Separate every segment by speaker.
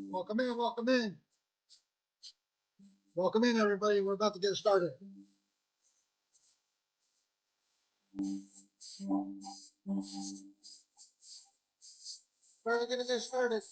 Speaker 1: Welcome in, welcome in. Welcome in, everybody. We're about to get started. We're going to get started.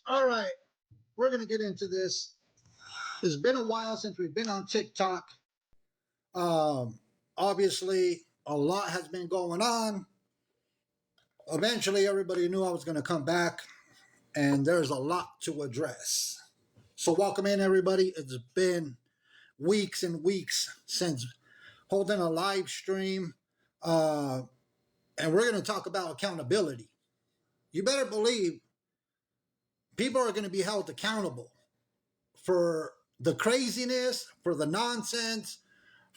Speaker 1: All right, we're going to get into this. It's been a while since we've been on TikTok. Um, Obviously, a lot has been going on. Eventually, everybody knew I was going to come back, and there's a lot to address. So, welcome in, everybody. It's been weeks and weeks since holding a live stream, uh, and we're going to talk about accountability. You better believe people are going to be held accountable for the craziness, for the nonsense,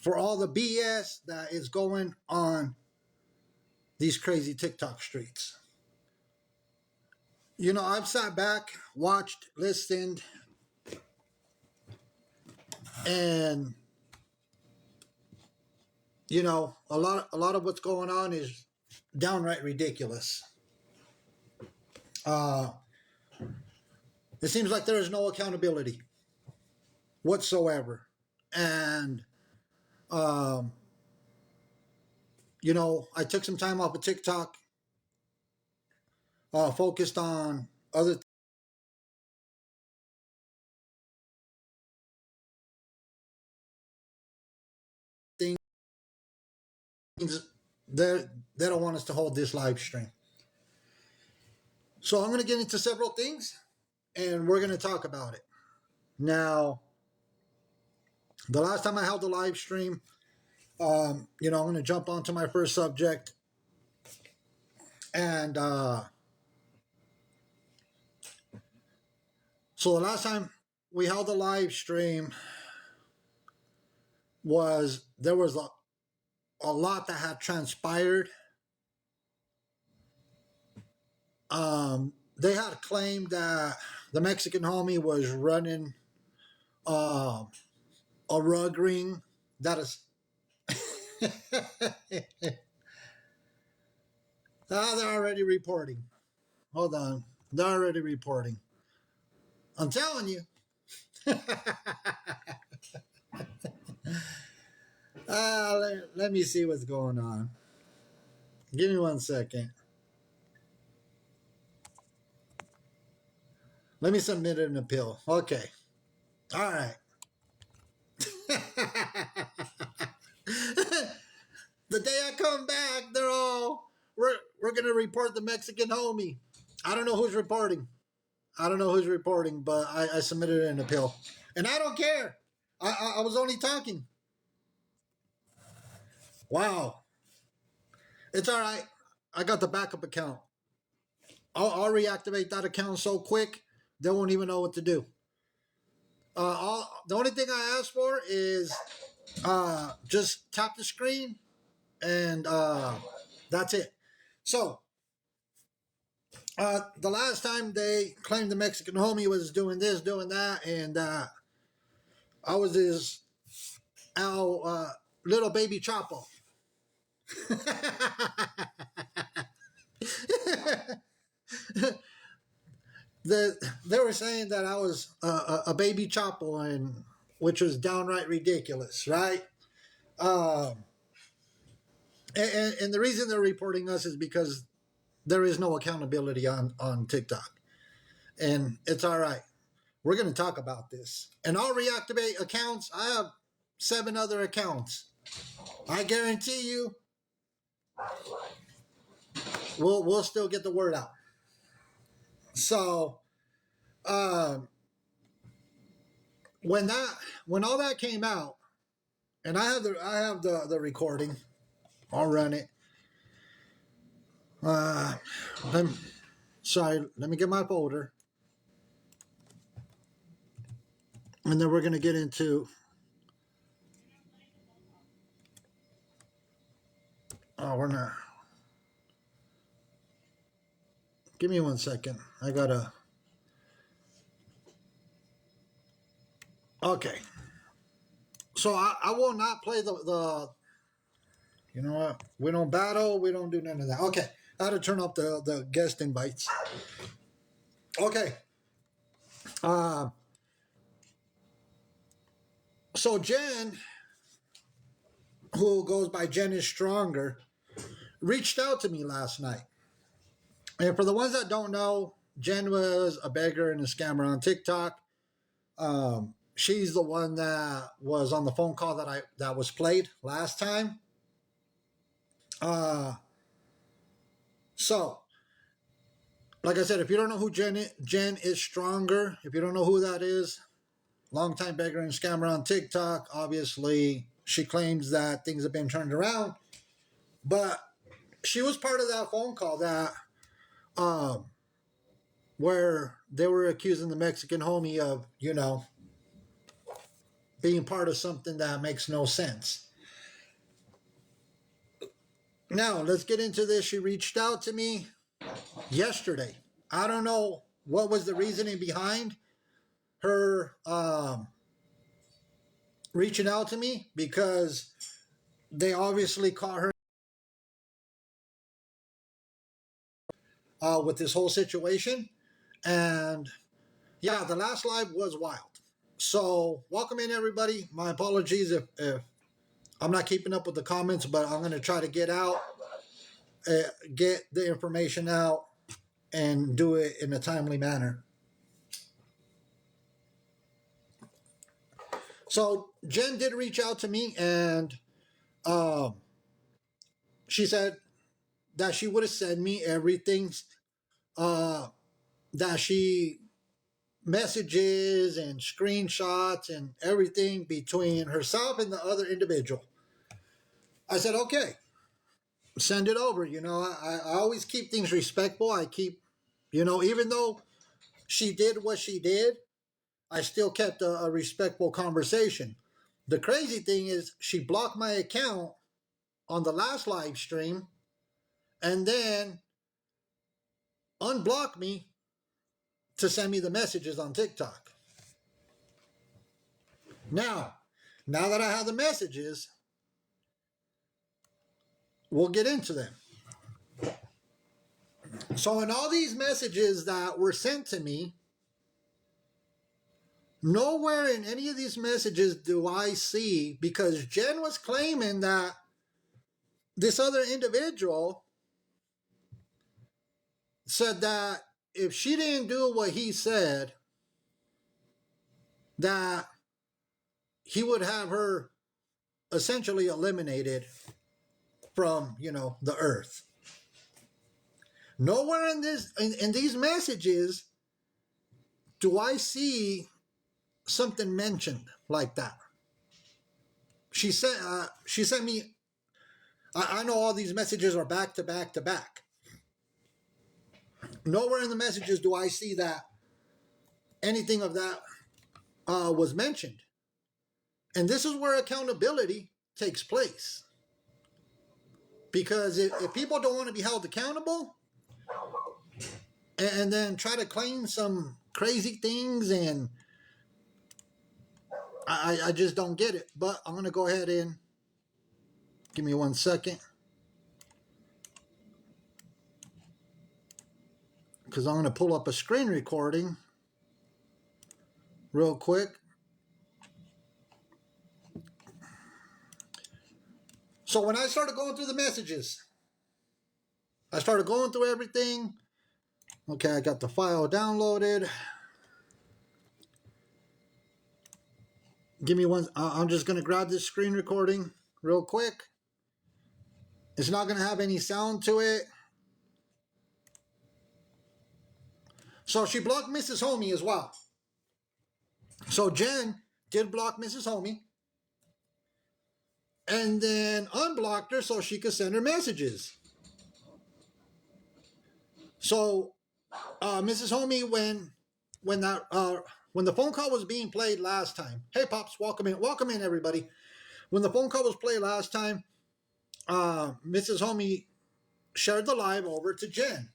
Speaker 1: for all the BS that is going on these crazy TikTok streets. You know, I've sat back, watched, listened, and you know, a lot of what's going on is downright ridiculous. Uh, it seems like there is no accountability whatsoever, and um, you know, I took some time off of TikTok, focused on other things. They they don't want us to hold this live stream, so I'm going to get into several things, and we're going to talk about it. Now, the last time I held a live stream, you know, I'm going to jump onto my first subject, and so the last time we held a live stream was there was a lot that had transpired. They had claimed that the Mexican homie was running uh, a rug ring that is. They're already reporting. Hold on. They're already reporting. I'm telling you. Let me see what's going on. Give me 1 second. Let me submit an appeal. Okay. All right. The day I come back, they're all we're gonna report the Mexican homie. I don't know who's reporting. I don't know who's reporting, but I submitted an appeal, and I don't care. I was only talking. Wow, it's all right. I got the backup account. I'll reactivate that account so quick. they won't even know what to do. The only thing I ask for is just tap the screen, and that's it. So the last time they claimed the Mexican homie was doing this, doing that, and I was his little baby Chapo. They were saying that I was a baby Chapo, and which was downright ridiculous, right? Um, and the reason they're reporting us is because there is no accountability on TikTok, and it's all right. We're going to talk about this, and I'll reactivate accounts. I have 7 other accounts. I guarantee you, we'll still get the word out. So, um, when all that came out, and I have the recording. I'll run it. Let me get my folder, and then we're gonna get into. Oh, we're not. Give me 1 second. I gotta. Okay. So I will not play the. You know what? We don't battle. We don't do none of that. Okay. I had to turn off the guest invites. Okay. So Jen, who goes by Jen is Stronger, reached out to me last night. And for the ones that don't know, Jen was a beggar and a scammer on TikTok. She's the one that was on the phone call that was played last time. So, like I said, if you don't know who Jen is Stronger. If you don't know who that is, longtime beggar and scammer on TikTok. Obviously, she claims that things have been turned around, but she was part of that phone call that where they were accusing the Mexican homie of, being part of something that makes no sense. Now, let's get into this. She reached out to me yesterday. I don't know what was the reasoning behind her reaching out to me, because they obviously caught her with this whole situation. And yeah, the last live was wild. So welcome in, everybody. My apologies if I'm not keeping up with the comments, but I'm going to try to get the information out and do it in a timely manner. So Jen did reach out to me, and she said that she would have sent me everything that she messages and screenshots and everything between herself and the other individual. I said, okay, send it over. I always keep things respectful. I keep, even though she did what she did, I still kept a respectful conversation. The crazy thing is she blocked my account on the last live stream and then unblocked me to send me the messages on TikTok. Now that I have the messages, we'll get into them. So in all these messages that were sent to me, nowhere in any of these messages do I see, because Jen was claiming that this other individual said that if she didn't do what he said, that he would have her essentially eliminated from, the earth. Nowhere in these messages do I see something mentioned like that. She sent me. I know all these messages are back to back to back. Nowhere in the messages do I see that anything of that was mentioned. And this is where accountability takes place. Because if people don't want to be held accountable and then try to claim some crazy things, and I just don't get it. But I'm going to go ahead and give me 1 second. Because I'm going to pull up a screen recording real quick. So when I started going through the messages, I started going through everything. Okay, I got the file downloaded. Give me one. I'm just going to grab this screen recording real quick. It's not going to have any sound to it. So she blocked Mrs. Homie as well. So Jen did block Mrs. Homie and then unblocked her so she could send her messages. So Mrs. Homie, when the phone call was being played last time, hey Pops, welcome in everybody. When the phone call was played last time, Mrs. Homie shared the live over to Jen.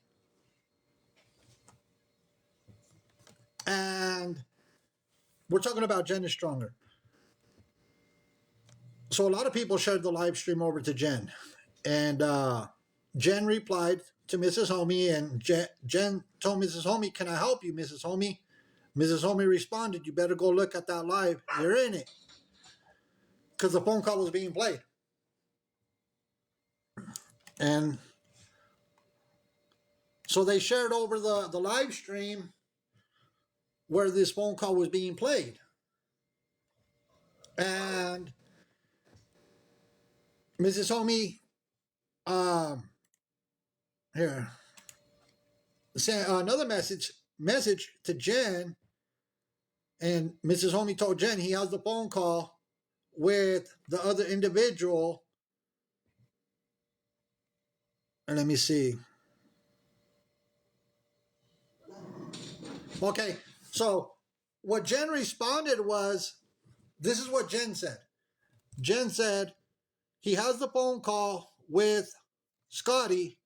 Speaker 1: And we're talking about Jen is Stronger. So a lot of people shared the live stream over to Jen. And Jen replied to Mrs. Homie, and Jen told Mrs. Homie, can I help you, Mrs. Homie? Mrs. Homie responded, you better go look at that live. You're in it. Because the phone call was being played. And so they shared over the live stream where this phone call was being played. And Mrs. Homie, here, sent another message to Jen. And Mrs. Homie told Jen he has the phone call with the other individual. And let me see. Okay, so what Jen responded was, this is what Jen said. Jen said he has the phone call with Scotty,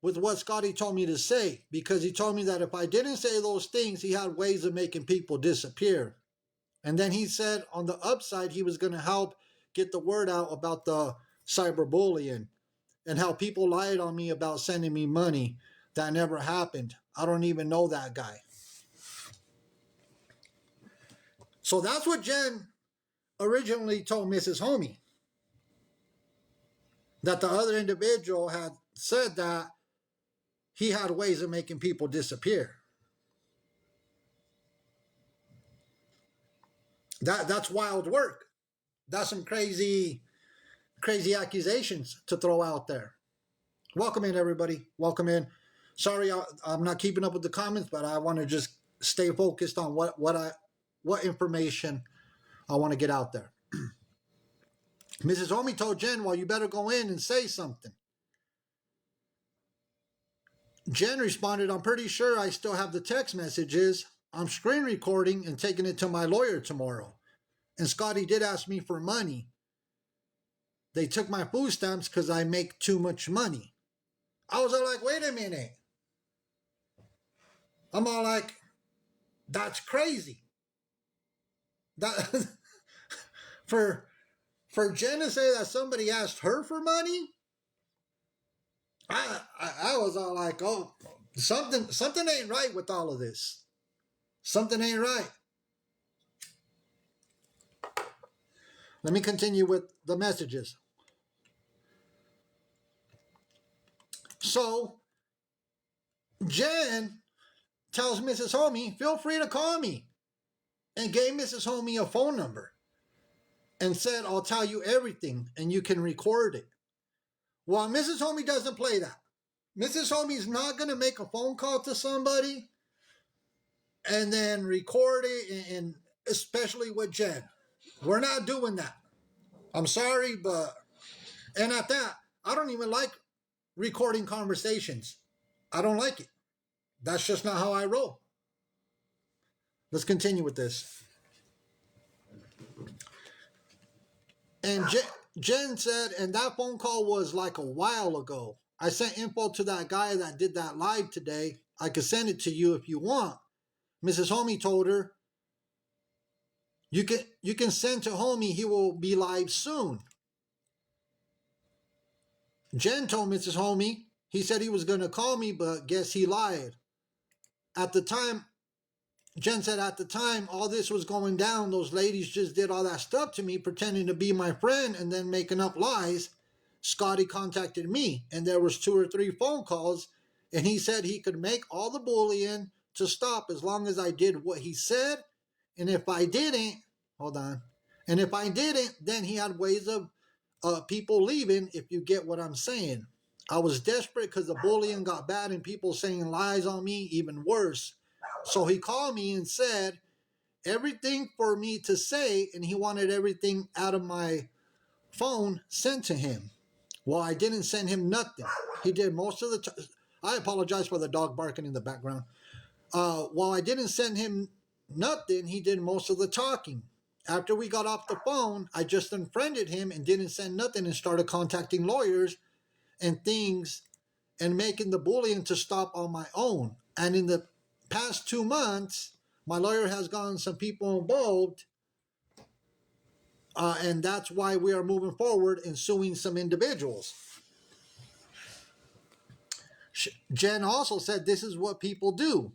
Speaker 1: with what Scotty told me to say, because he told me that if I didn't say those things, he had ways of making people disappear. And then he said on the upside, he was going to help get the word out about the cyberbullying and how people lied on me about sending me money. That never happened. I don't even know that guy. So that's what Jen originally told Mrs. Homie. That the other individual had said that he had ways of making people disappear. That's wild work. That's some crazy accusations to throw out there. Welcome in, everybody. Welcome in. Sorry, I'm not keeping up with the comments, but I want to just stay focused on what information I want to get out there. Mrs. Homie told Jen, well, you better go in and say something. Jen responded, I'm pretty sure I still have the text messages. I'm screen recording and taking it to my lawyer tomorrow. And Scotty did ask me for money. They took my food stamps because I make too much money. I was all like, wait a minute. I'm all like, that's crazy. That for Jen to say that somebody asked her for money, I was all like, oh, something ain't right with all of this. Something ain't right. Let me continue with the messages. So Jen tells Mrs. Homie, feel free to call me, and gave Mrs. Homie a phone number and said, I'll tell you everything and you can record it. Well, Mrs. Homie doesn't play that. Mrs. Homie's not going to make a phone call to somebody and then record it, and especially with Jen. We're not doing that. I'm sorry, but, and at that, I don't even like recording conversations. I don't like it. That's just not how I roll. let's continue with this. And Jen said, and that phone call was like a while ago. I sent info to that guy that did that live today. I could send it to you if you want. Mrs. Homie told her, you can send to Homie, he will be live soon. Jen told Mrs. Homie, he said he was going to call me, but guess he lied. At the time, Jen said at the time all this was going down, those ladies just did all that stuff to me, pretending to be my friend and then making up lies. Scotty contacted me, and there was 2 or 3 phone calls, and he said he could make all the bullying to stop as long as I did what he said. And if I didn't, hold on. And if I didn't, then he had ways of people leaving, if you get what I'm saying. I was desperate because the bullying got bad and people saying lies on me, even worse. So he called me and said everything for me to say, and he wanted everything out of my phone sent to him. Well, I didn't send him nothing. He did most of the time. I apologize for the dog barking in the background. While I didn't send him nothing, he did most of the talking. After we got off the phone, I just unfriended him and didn't send nothing and started contacting lawyers and things and making the bullying to stop on my own. And in the past 2 months, my lawyer has gotten some people involved, and that's why we are moving forward and suing some individuals. Jen also said this is what people do.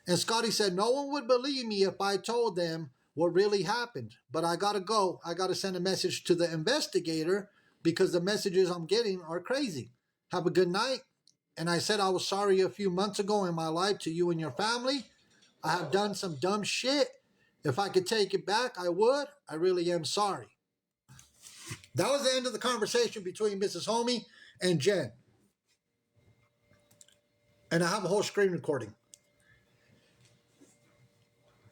Speaker 1: And Scotty said no one would believe me if I told them what really happened. But I got to go. I got to send a message to the investigator because the messages I'm getting are crazy. Have a good night. And I said I was sorry a few months ago in my life to you and your family. I have done some dumb shit. If I could take it back, I would. I really am sorry. That was the end of the conversation between Mrs. Homie and Jen. And I have a whole screen recording.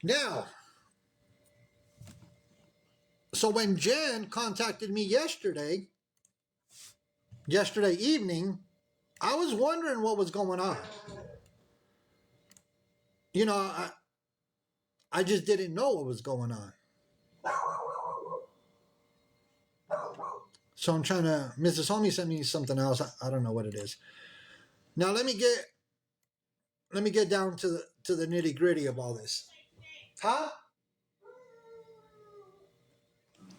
Speaker 1: Now, so when Jen contacted me yesterday evening, I was wondering what was going on. You know, I just didn't know what was going on. So I'm trying to, Mrs. Homie sent me something else. I don't know what it is. Now let me get down to the nitty gritty of all this. Huh?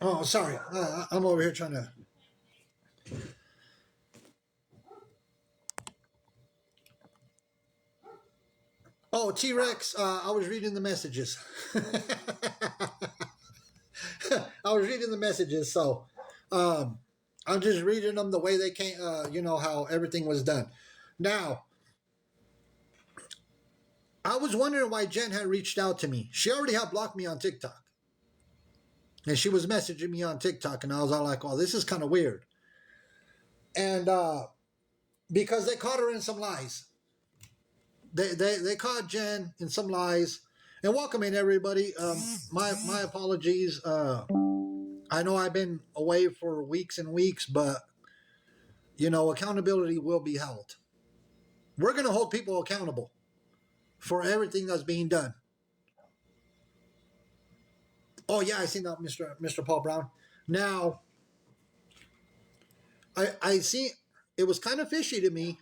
Speaker 1: Oh, sorry. I'm over here trying to. Oh, T-Rex, I was reading the messages. I was reading the messages, so I'm just reading them the way they came, you know, how everything was done. Now, I was wondering why Jen had reached out to me. She already had blocked me on TikTok. And she was messaging me on TikTok, and I was all like, oh, this is kind of weird. And because they caught her in some lies. They caught Jen in some lies. And welcome in, everybody. My apologies. I know I've been away for weeks and weeks, but, you know, accountability will be held. We're going to hold people accountable for everything that's being done. Oh, yeah, I seen that, Mr. Paul Brown. Now, I see it was kind of fishy to me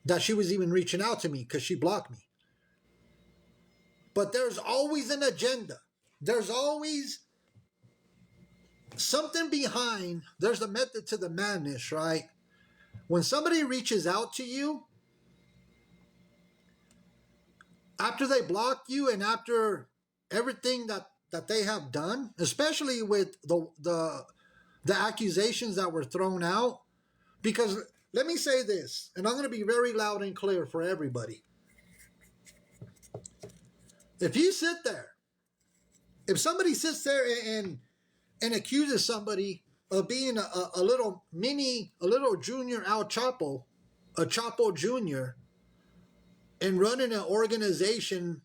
Speaker 1: that she was even reaching out to me because she blocked me. But there's always an agenda. There's always something behind. There's a method to the madness, right? When somebody reaches out to you, after they block you and after everything that they have done, especially with the accusations that were thrown out, because let me say this, and I'm going to be very loud and clear for everybody. If you sit there, if somebody sits there and accuses somebody of being a little junior Al Chapo, a Chapo Jr., and running an organization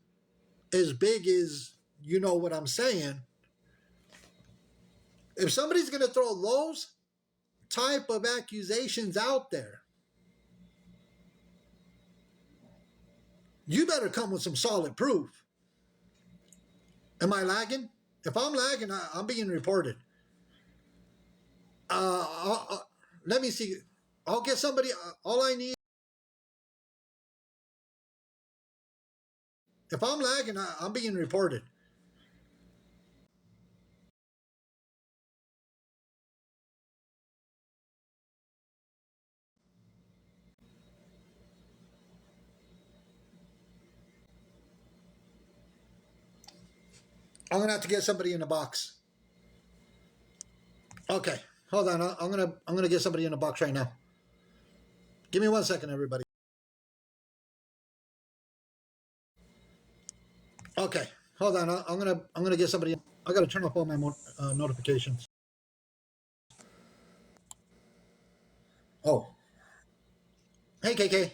Speaker 1: as big as, you know what I'm saying, if somebody's going to throw those type of accusations out there, you better come with some solid proof. Am I lagging? If I'm lagging, I'm being reported. Let me see. I'll get somebody. All I need. If I'm lagging, I'm being reported. I'm gonna have to get somebody in the box. Okay, hold on. I'm gonna get somebody in the box right now. Give me 1 second, everybody. Okay, hold on. I'm gonna get somebody. I gotta turn off all my notifications. Oh, hey KK.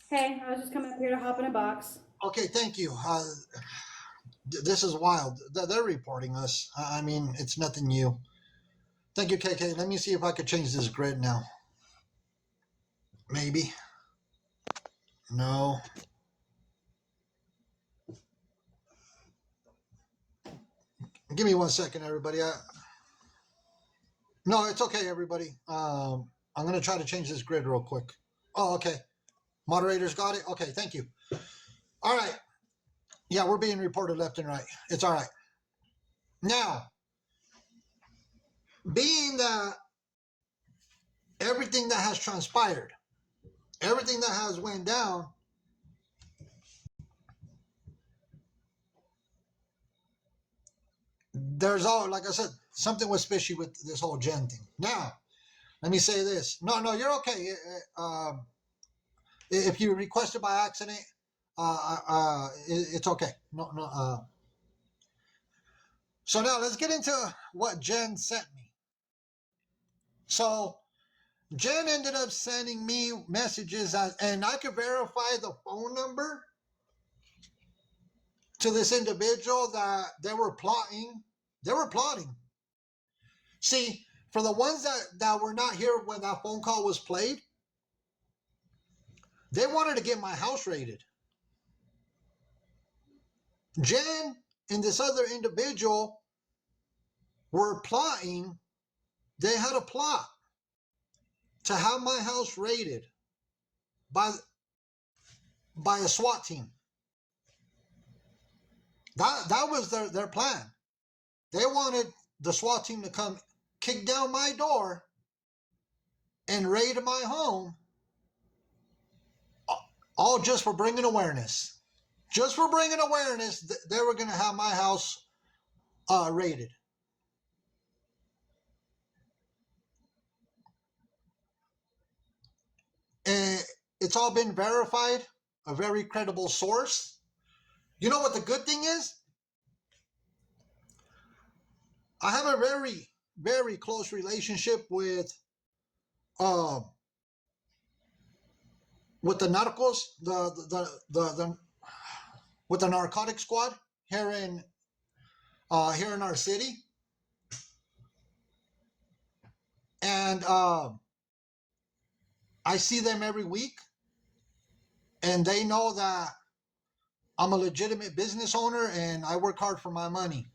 Speaker 2: Hey, I was just coming up here to hop in a box.
Speaker 1: Okay, thank you. This is wild. They're reporting us. I mean, it's nothing new. Thank you, KK. Let me see if I could change this grid now. Maybe. No. Give me 1 second, everybody. No, it's okay, everybody. I'm going to try to change this grid real quick. Oh, okay. Moderators got it? Okay, thank you. All right. Yeah, we're being reported left and right. It's all right. Now, being that everything that has transpired, everything that has went down, there's all, like I said, something was fishy with this whole Jen thing. Now, let me say this. No, you're okay. If you requested by accident, it's okay. No. So now let's get into what Jen sent me. So Jen ended up sending me messages, and I could verify the phone number to this individual that they were plotting. They were plotting. See, for the ones that were not here when that phone call was played, they wanted to get my house raided. Jen and this other individual were plotting. They had a plot to have my house raided by a SWAT team. That was their plan. They wanted the SWAT team to come kick down my door and raid my home, all just for bringing awareness. Just for bringing awareness, they were going to have my house raided. And it's all been verified, a very credible source. You know what the good thing is? I have a very, very close relationship with the narcos, with the narcotic squad here in our city, and I see them every week, and they know that I'm a legitimate business owner and I work hard for my money.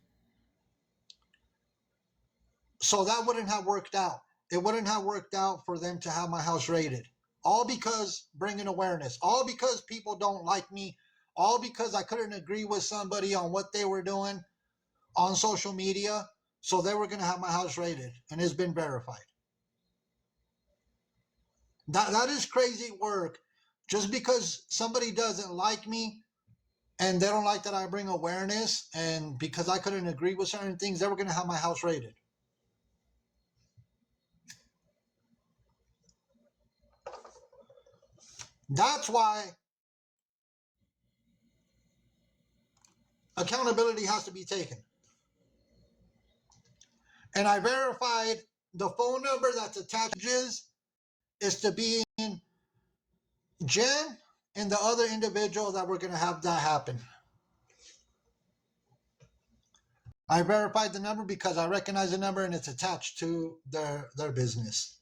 Speaker 1: So that wouldn't have worked out. It wouldn't have worked out for them to have my house raided. All because bringing awareness. All because people don't like me. All because I couldn't agree with somebody on what they were doing on social media. So they were going to have my house raided, and it's been verified. That is crazy work. Just because somebody doesn't like me and they don't like that I bring awareness, and because I couldn't agree with certain things, they were going to have my house raided. That's why accountability has to be taken. And I verified the phone number that's attached is to be in Jen and the other individual that we're going to have that happen. I verified the number because I recognize the number and it's attached to their business.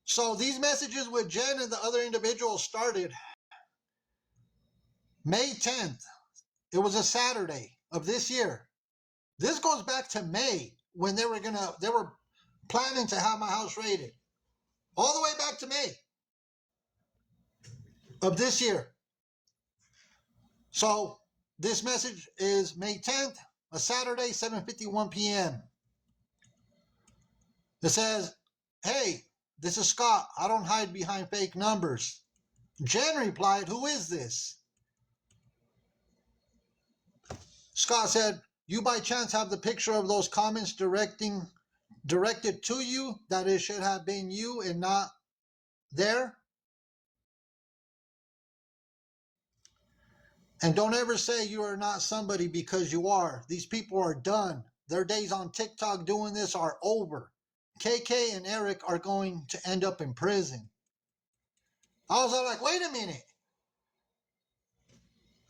Speaker 1: So these messages with Jen and the other individuals started May 10th. It was a Saturday of this year. This goes back to May when they were planning to have my house raided. All the way back to May of this year. So this message is May 10th, a Saturday, 7:51 p.m. It says, "Hey, this is Scott. I don't hide behind fake numbers." Jen replied, "Who is this?" Scott said, "You by chance have the picture of those comments directed to you, that it should have been you and not there? And don't ever say you are not somebody, because you are. These people are done. Their days on TikTok doing this are over. KK and Eric are going to end up in prison." I was like, wait a minute.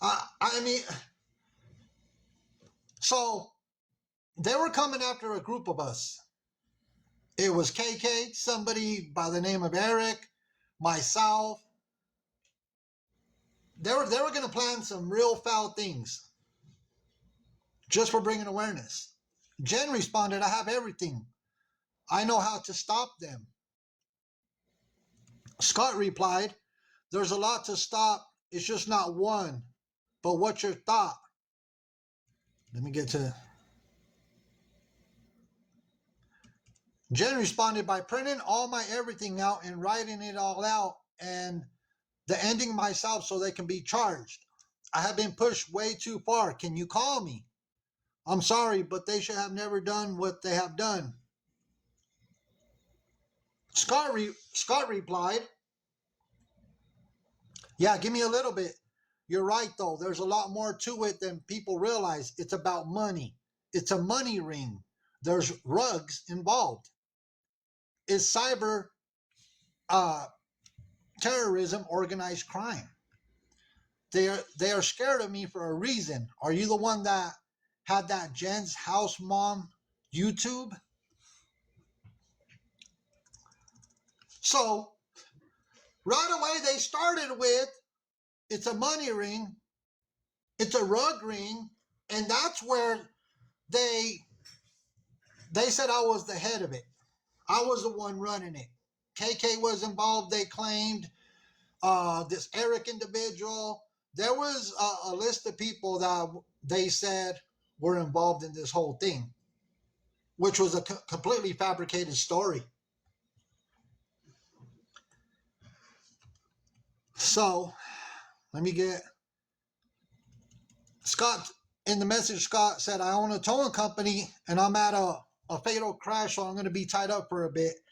Speaker 1: I mean, so they were coming after a group of us. It was KK, somebody by the name of Eric, myself. They were going to plan some real foul things just for bringing awareness. Jen responded, "I have everything. I know how to stop them." Scott replied, "There's a lot to stop. It's just not one. But what's your thought?" Let me get to... Jen responded by printing all my everything out and writing it all out and the ending myself so they can be charged. "I have been pushed way too far. Can you call me? I'm sorry, but they should have never done what they have done." Scott replied, "Yeah, give me a little bit. You're right, though. There's a lot more to it than people realize. It's about money. It's a money ring. There's rugs involved. It's cyber terrorism, organized crime. They are scared of me for a reason. Are you the one that had that Jen's House Mom YouTube?" So right away they started with, it's a money ring, it's a rug ring, and that's where they said I was the head of it. I was the one running it. KK was involved, they claimed. This Eric individual. There was a list of people that they said were involved in this whole thing, which was a completely fabricated story. So let me get... Scott, in the message, Scott said, "I own a towing company and I'm at a fatal crash, so I'm going to be tied up for a bit.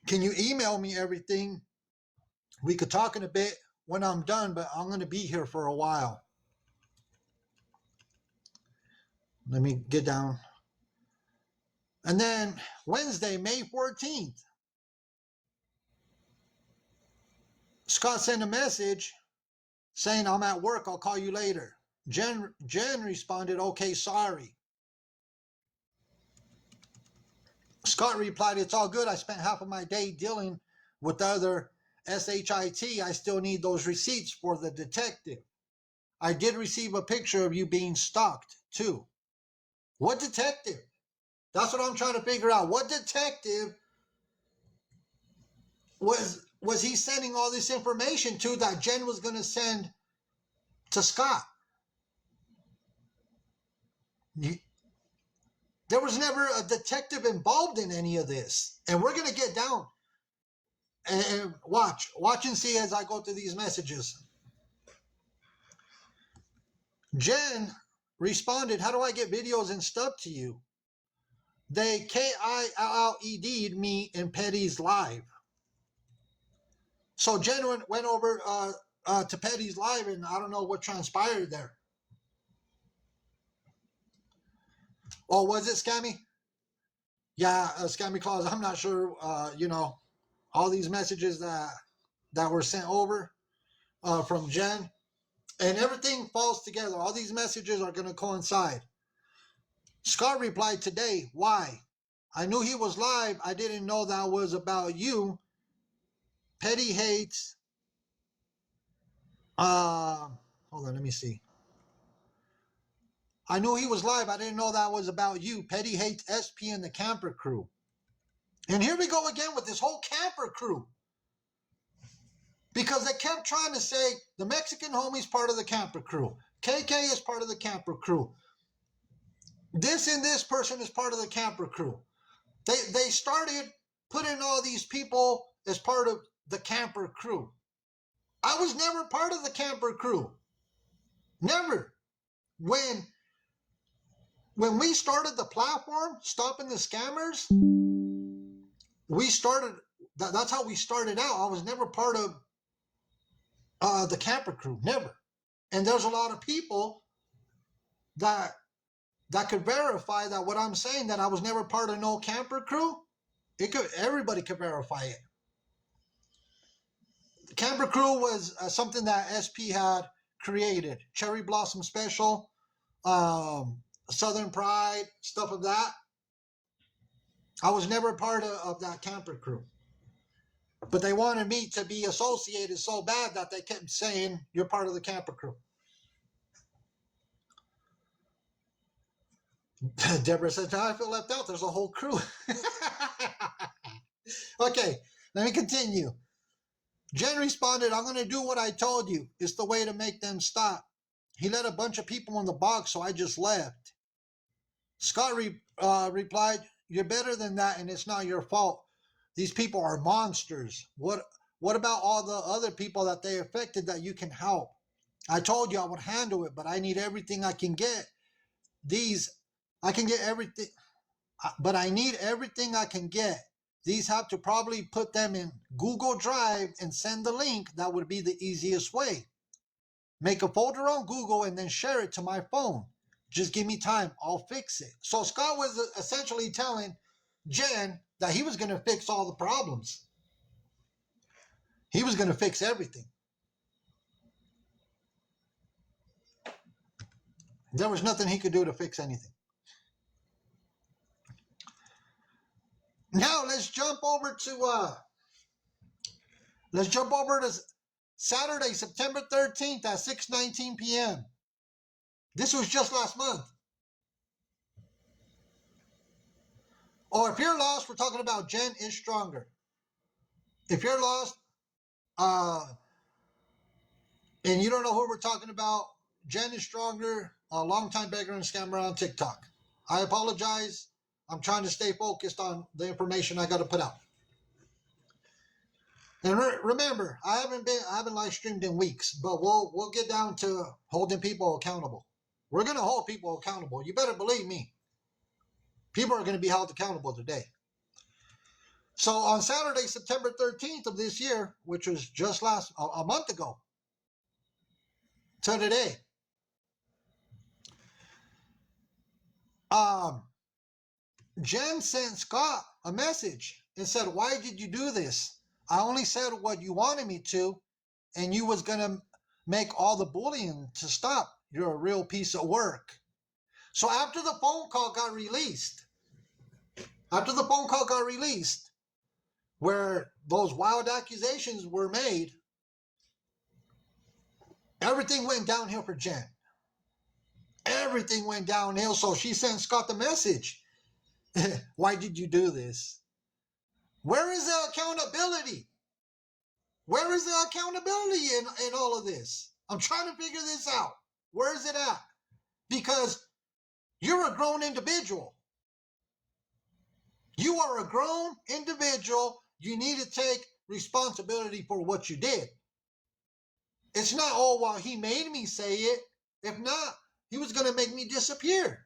Speaker 1: Can you email me everything? We could talk in a bit when I'm done, but I'm going to be here for a while." Let me get down. And then Wednesday, May 14th, Scott sent a message saying, "I'm at work, I'll call you later." Jen responded, "Okay, sorry." Scott replied, "It's all good. I spent half of my day dealing with the other SHIT. I still need those receipts for the detective. I did receive a picture of you being stalked, too." What detective? That's what I'm trying to figure out. What detective was he sending all this information to that Jen was going to send to Scott? There was never a detective involved in any of this. And we're going to get down and watch and see as I go through these messages. Jen responded, "How do I get videos and stuff to you?" They KILLED'd me in Petty's live. So Jen went over to Petty's live, and I don't know what transpired there. Oh, was it Scammy? Yeah, Scammy Claus. I'm not sure. All these messages that were sent over from Jen, and everything falls together. All these messages are going to coincide. Scott replied today, "Why? I knew he was live. I didn't know that was about you. Petty hates. Hold on, let me see. I knew he was live. I didn't know that was about you. Petty hates SP and the camper crew. And here we go again with this whole camper crew. Because they kept trying to say the Mexican homie's part of the camper crew. KK is part of the camper crew. This and this person is part of the camper crew. They started putting all these people as part of the camper crew. I was never part of the camper crew. Never. When we started the platform, Stopping the Scammers, we started, that's how we started out. I was never part of the camper crew, never. And there's a lot of people that could verify that what I'm saying, that I was never part of no camper crew. Everybody could verify it. The camper crew was something that SP had created. Cherry Blossom Special, Southern Pride, stuff of that. I was never part of that camper crew. But they wanted me to be associated so bad that they kept saying, you're part of the camper crew. Deborah says, I feel left out. There's a whole crew. Okay, let me continue. Jen responded, I'm going to do what I told you. It's the way to make them stop. He let a bunch of people in the box, so I just left. Scott replied, you're better than that, and it's not your fault. These people are monsters. What about all the other people that they affected that you can help? I told you I would handle it, but I need everything I can get. I can get everything, but I need everything I can get. These have to probably put them in Google Drive and send the link. That would be the easiest way. Make a folder on Google and then share it to my phone. Just give me time. I'll fix it. So Scott was essentially telling Jen that he was going to fix all the problems. He was going to fix everything. There was nothing he could do to fix anything. Now let's jump over to Saturday, September 13th at 6:19 p.m. This was just last month. Or if you're lost, we're talking about Jen is Stronger. If you're lost and you don't know who we're talking about, Jen is Stronger, a longtime beggar and scammer on TikTok. I apologize. I'm trying to stay focused on the information I got to put out. And remember, I haven't live streamed in weeks, but we'll get down to holding people accountable. We're going to hold people accountable. You better believe me. People are going to be held accountable today. So on Saturday, September 13th of this year, which was just a month ago to today, Jen sent Scott a message and said, why did you do this? I only said what you wanted me to, and you was going to make all the bullying to stop. You're a real piece of work. So after the phone call got released, where those wild accusations were made, everything went downhill for Jen. Everything went downhill. So she sent Scott the message. Why did you do this? Where is the accountability? Where is the accountability in all of this? I'm trying to figure this out. Where is it at? Because you're a grown individual. You are a grown individual. You need to take responsibility for what you did. It's not, oh, well, he made me say it. If not, he was going to make me disappear.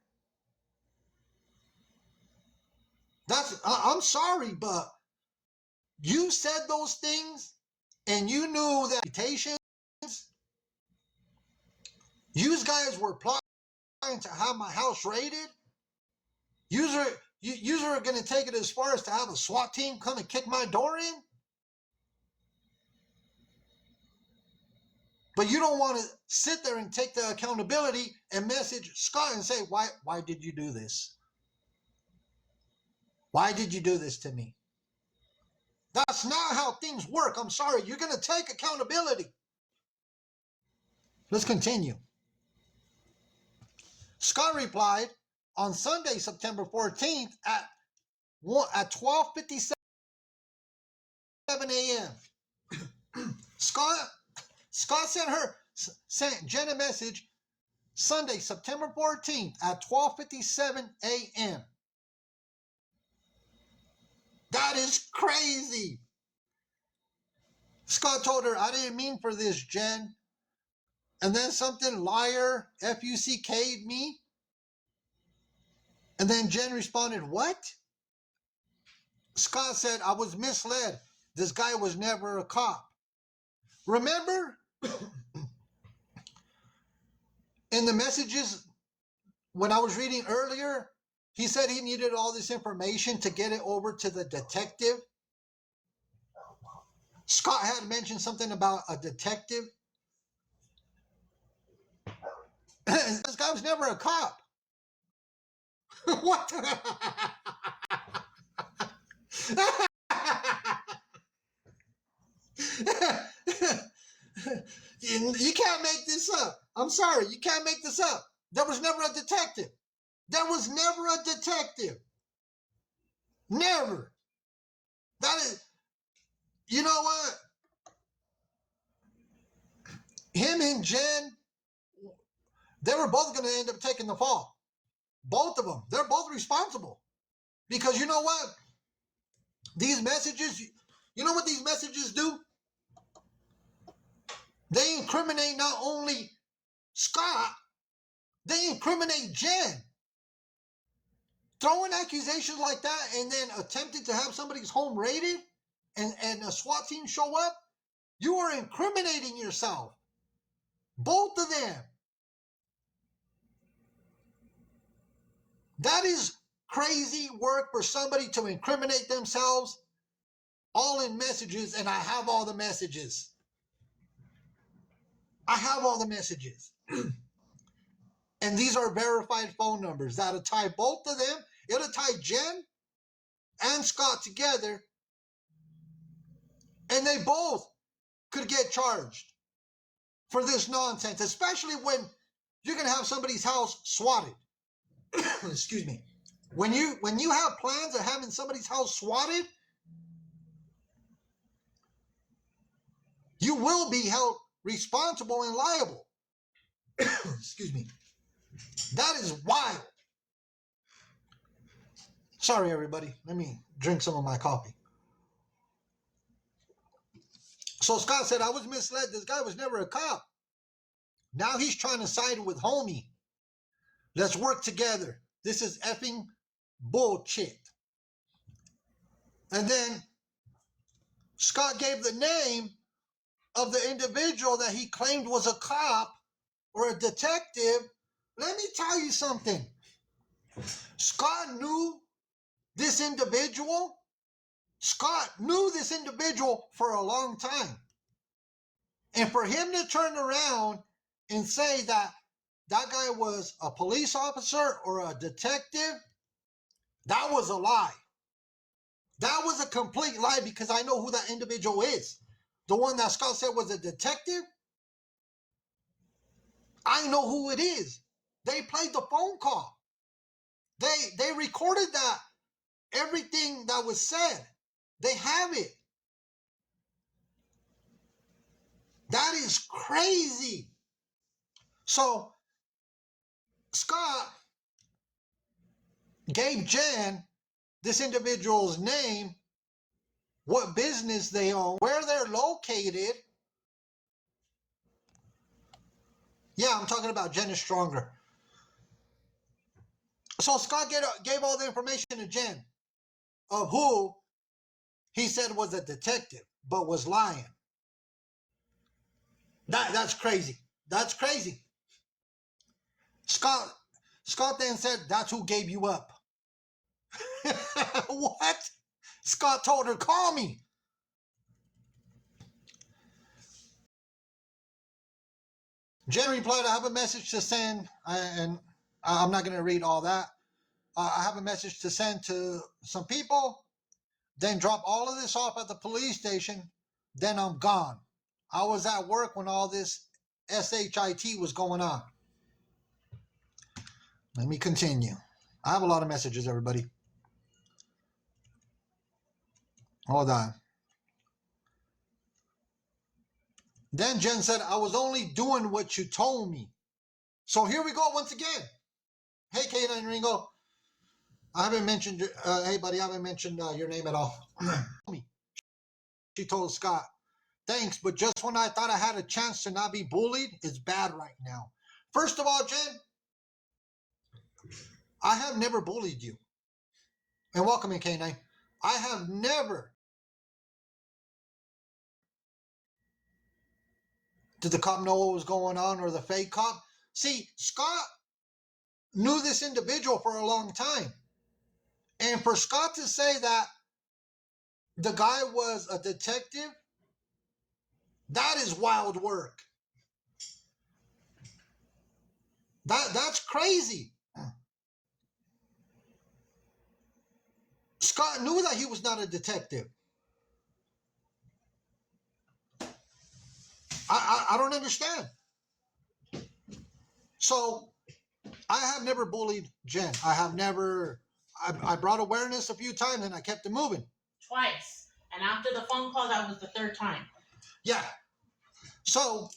Speaker 1: I'm sorry, but you said those things and you knew that reputations. You guys were plotting to have my house raided. You are going to take it as far as to have a SWAT team come and kick my door in. But you don't want to sit there and take the accountability and message Scott and say, why did you do this? Why did you do this to me? That's not how things work. I'm sorry. You're going to take accountability. Let's continue. Scott replied on Sunday, September 14th at 12:57 a.m. Scott sent Jen a message Sunday, September 14th at 12:57 a.m. That is crazy. Scott told her, I didn't mean for this, Jen. And then something, liar, F-U-C-K'd me. And then Jen responded, what? Scott said, I was misled. This guy was never a cop. Remember? In the messages, when I was reading earlier, he said he needed all this information to get it over to the detective. Scott had mentioned something about a detective. This guy was never a cop. What? You can't make this up. I'm sorry, you can't make this up. There was never a detective. There was never a detective. Never. That is, you know what? Him and Jen, they were both going to end up taking the fall. Both of them. They're both responsible. Because you know what? These messages, you know what these messages do? They incriminate not only Scott, they incriminate Jen. Throwing accusations like that and then attempting to have somebody's home raided and a SWAT team show up, you are incriminating yourself. Both of them. That is crazy work for somebody to incriminate themselves, all in messages, and I have all the messages. I have all the messages. And these are verified phone numbers. That'll tie both of them. It'll tie Jen and Scott together. And they both could get charged for this nonsense, especially when you're going to have somebody's house swatted. Excuse me. When you have plans of having somebody's house swatted, you will be held responsible and liable. Excuse me. That is wild. Sorry, everybody. Let me drink some of my coffee. So Scott said, I was misled. This guy was never a cop. Now he's trying to side with homie. Let's work together. This is effing bullshit. And then Scott gave the name of the individual that he claimed was a cop or a detective. Let me tell you something. Scott knew this individual. Scott knew this individual for a long time. And for him to turn around and say that that guy was a police officer or a detective, that was a lie. That was a complete lie because I know who that individual is. The one that Scott said was a detective, I know who it is. They played the phone call. They recorded that, everything that was said. They have it. That is crazy. So Scott gave Jen this individual's name, what business they own, where they're located. Yeah, I'm talking about Jen is Stronger. So Scott gave all the information to Jen of who he said was a detective, but was lying. That's crazy. That's crazy. Scott then said, that's who gave you up. What? Scott told her, call me. Jen replied, I have a message to send, and I'm not going to read all that. I have a message to send to some people, then drop all of this off at the police station, then I'm gone. I was at work when all this SHIT was going on. Let me continue. I have a lot of messages, everybody. Hold on. Then Jen said, I was only doing what you told me. So here we go once again. Hey, K9 Ringo. I haven't mentioned, hey, buddy, I haven't mentioned your name at all. She told Scott, thanks, but just when I thought I had a chance to not be bullied, it's bad right now. First of all, Jen, I have never bullied you. And welcome in, K9. I have never. Did the cop know what was going on, or the fake cop? See, Scott knew this individual for a long time. And for Scott to say that the guy was a detective, that is wild work. That's crazy. Scott knew that he was not a detective. I don't understand. So I have never bullied Jen. I have never. I brought awareness a few times and I kept it moving.
Speaker 3: Twice. And after the phone call, that was the third time.
Speaker 1: Yeah. So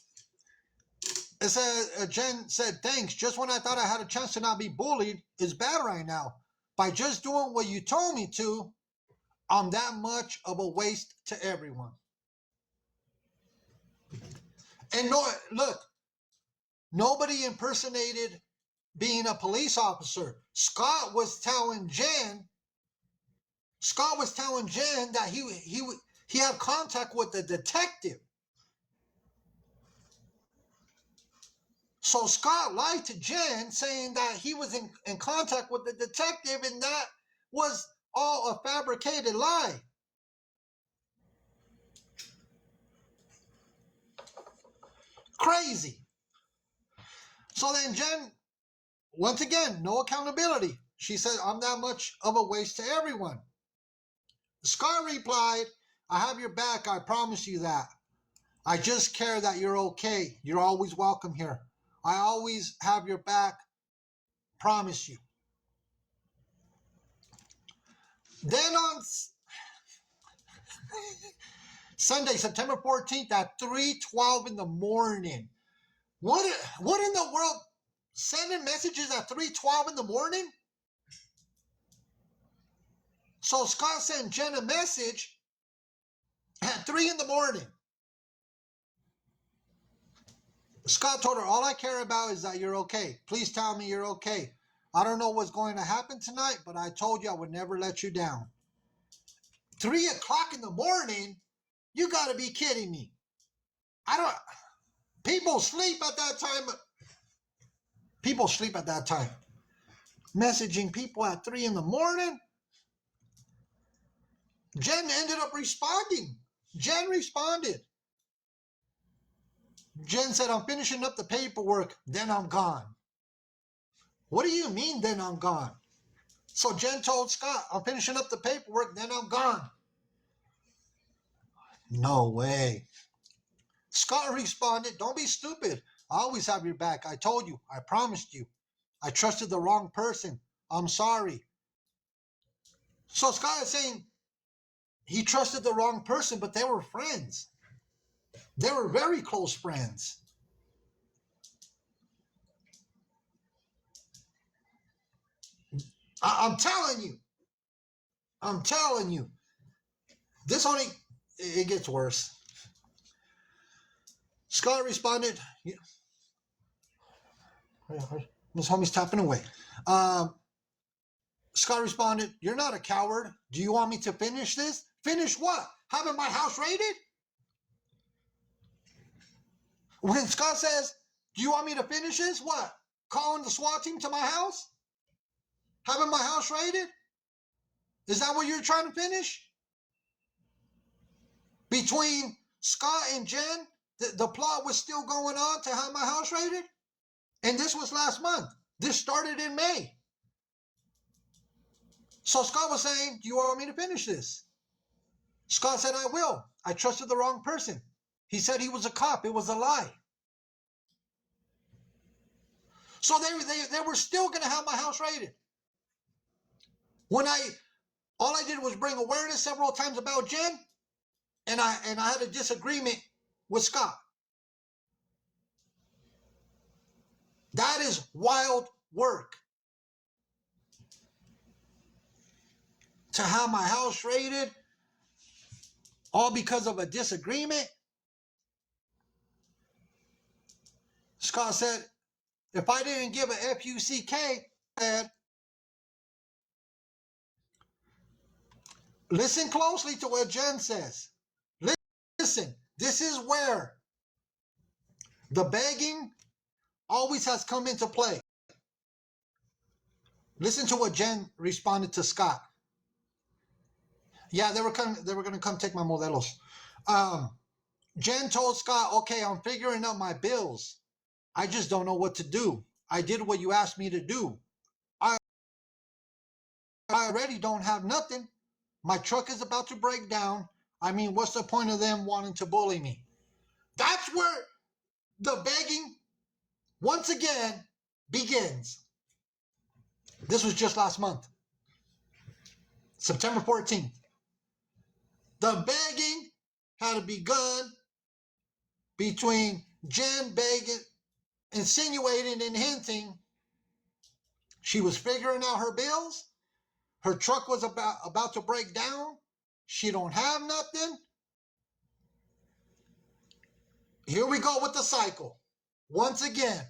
Speaker 1: it said, Jen said, thanks. Just when I thought I had a chance to not be bullied, it's bad right now. By just doing what you told me to, I'm that much of a waste to everyone. And no, look, nobody impersonated being a police officer. Scott was telling Jen that he had contact with the detective. So Scott lied to Jen, saying that he was in contact with the detective, and that was all a fabricated lie. Crazy. So then Jen, once again, no accountability. She said, I'm that much of a waste to everyone. Scott replied, I have your back. I promise you that. I just care that you're okay. You're always welcome here. I always have your back. Promise you. Then on Sunday, September 14th at 3:12 in the morning. What in the world? Sending messages at 3:12 in the morning? So Scott sent Jen a message at 3 in the morning. Scott told her, all I care about is that you're okay. Please tell me you're okay. I don't know what's going to happen tonight, but I told you I would never let you down. 3 o'clock in the morning? You got to be kidding me. People sleep at that time. People sleep at that time. Messaging people at 3 in the morning? Jen ended up responding. Jen responded. Jen said, I'm finishing up the paperwork, then I'm gone. What do you mean, then I'm gone? So Jen told Scott, I'm finishing up the paperwork, then I'm gone. No way. Scott responded, don't be stupid. I always have your back. I told you. I promised you. I trusted the wrong person. I'm sorry. So Scott is saying he trusted the wrong person, but they were friends. They were very close friends. I'm telling you. This only, it gets worse. Scott responded, Miss Homie's tapping away. Scott responded, you're not a coward. Do you want me to finish this? Finish what? Having my house raided? When Scott says, do you want me to finish this? What? Calling the SWAT team to my house? Having my house raided? Is that what you're trying to finish? Between Scott and Jen, the plot was still going on to have my house raided? And this was last month. This started in May. So Scott was saying, do you want me to finish this? Scott said, I will. I trusted the wrong person. He said he was a cop. It was a lie. So they were still going to have my house raided. All I did was bring awareness several times about Jen, and I had a disagreement with Scott. That is wild work. To have my house raided, all because of a disagreement. Scott said, if I didn't give a FUCK, listen closely to what Jen says. Listen, this is where the begging always has come into play. Listen to what Jen responded to Scott. Yeah, they were going to come take my modelos. Jen told Scott, okay, I'm figuring out my bills. I just don't know what to do. I did what you asked me to do. I already don't have nothing. My truck is about to break down. I mean, what's the point of them wanting to bully me? That's where the begging, once again, begins. This was just last month, September 14th. The begging had begun between Jen begging, insinuating and hinting she was figuring out her bills. Her truck was about to break down. She don't have nothing. Here we go with the cycle. Once again.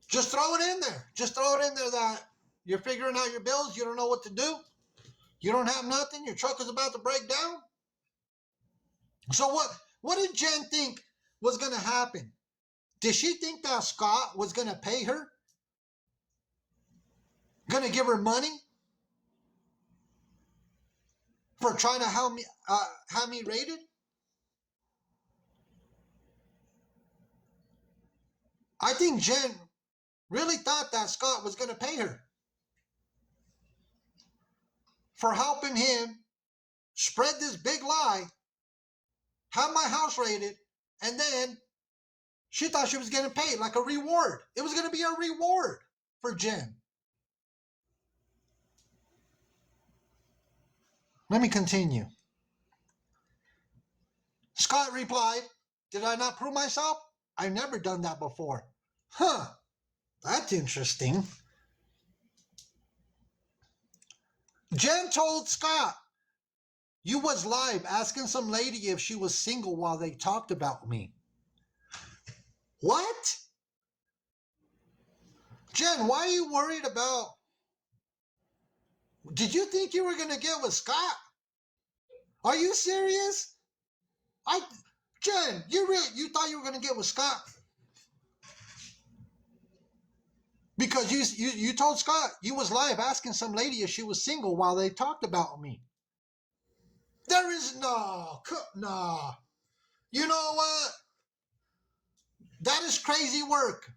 Speaker 1: Just throw it in there. Just throw it in there that you're figuring out your bills. You don't know what to do. You don't have nothing. Your truck is about to break down. So what did Jen think was going to happen? Did she think that Scott was going to pay her? Going to give her money for trying to have me raided? I think Jen really thought that Scott was going to pay her for helping him spread this big lie, have my house raided, and then she thought she was getting paid like a reward. It was going to be a reward for Jen. Let me continue. Scott replied, did I not prove myself? I've never done that before. Huh, that's interesting. Jen told Scott, you was live asking some lady if she was single while they talked about me. What? Jen, why are you worried about? Did you think you were going to get with Scott? Are you serious? Jen, you thought you were going to get with Scott? Because you told Scott you was live asking some lady if she was single while they talked about me. There is no. You know what? That is crazy work.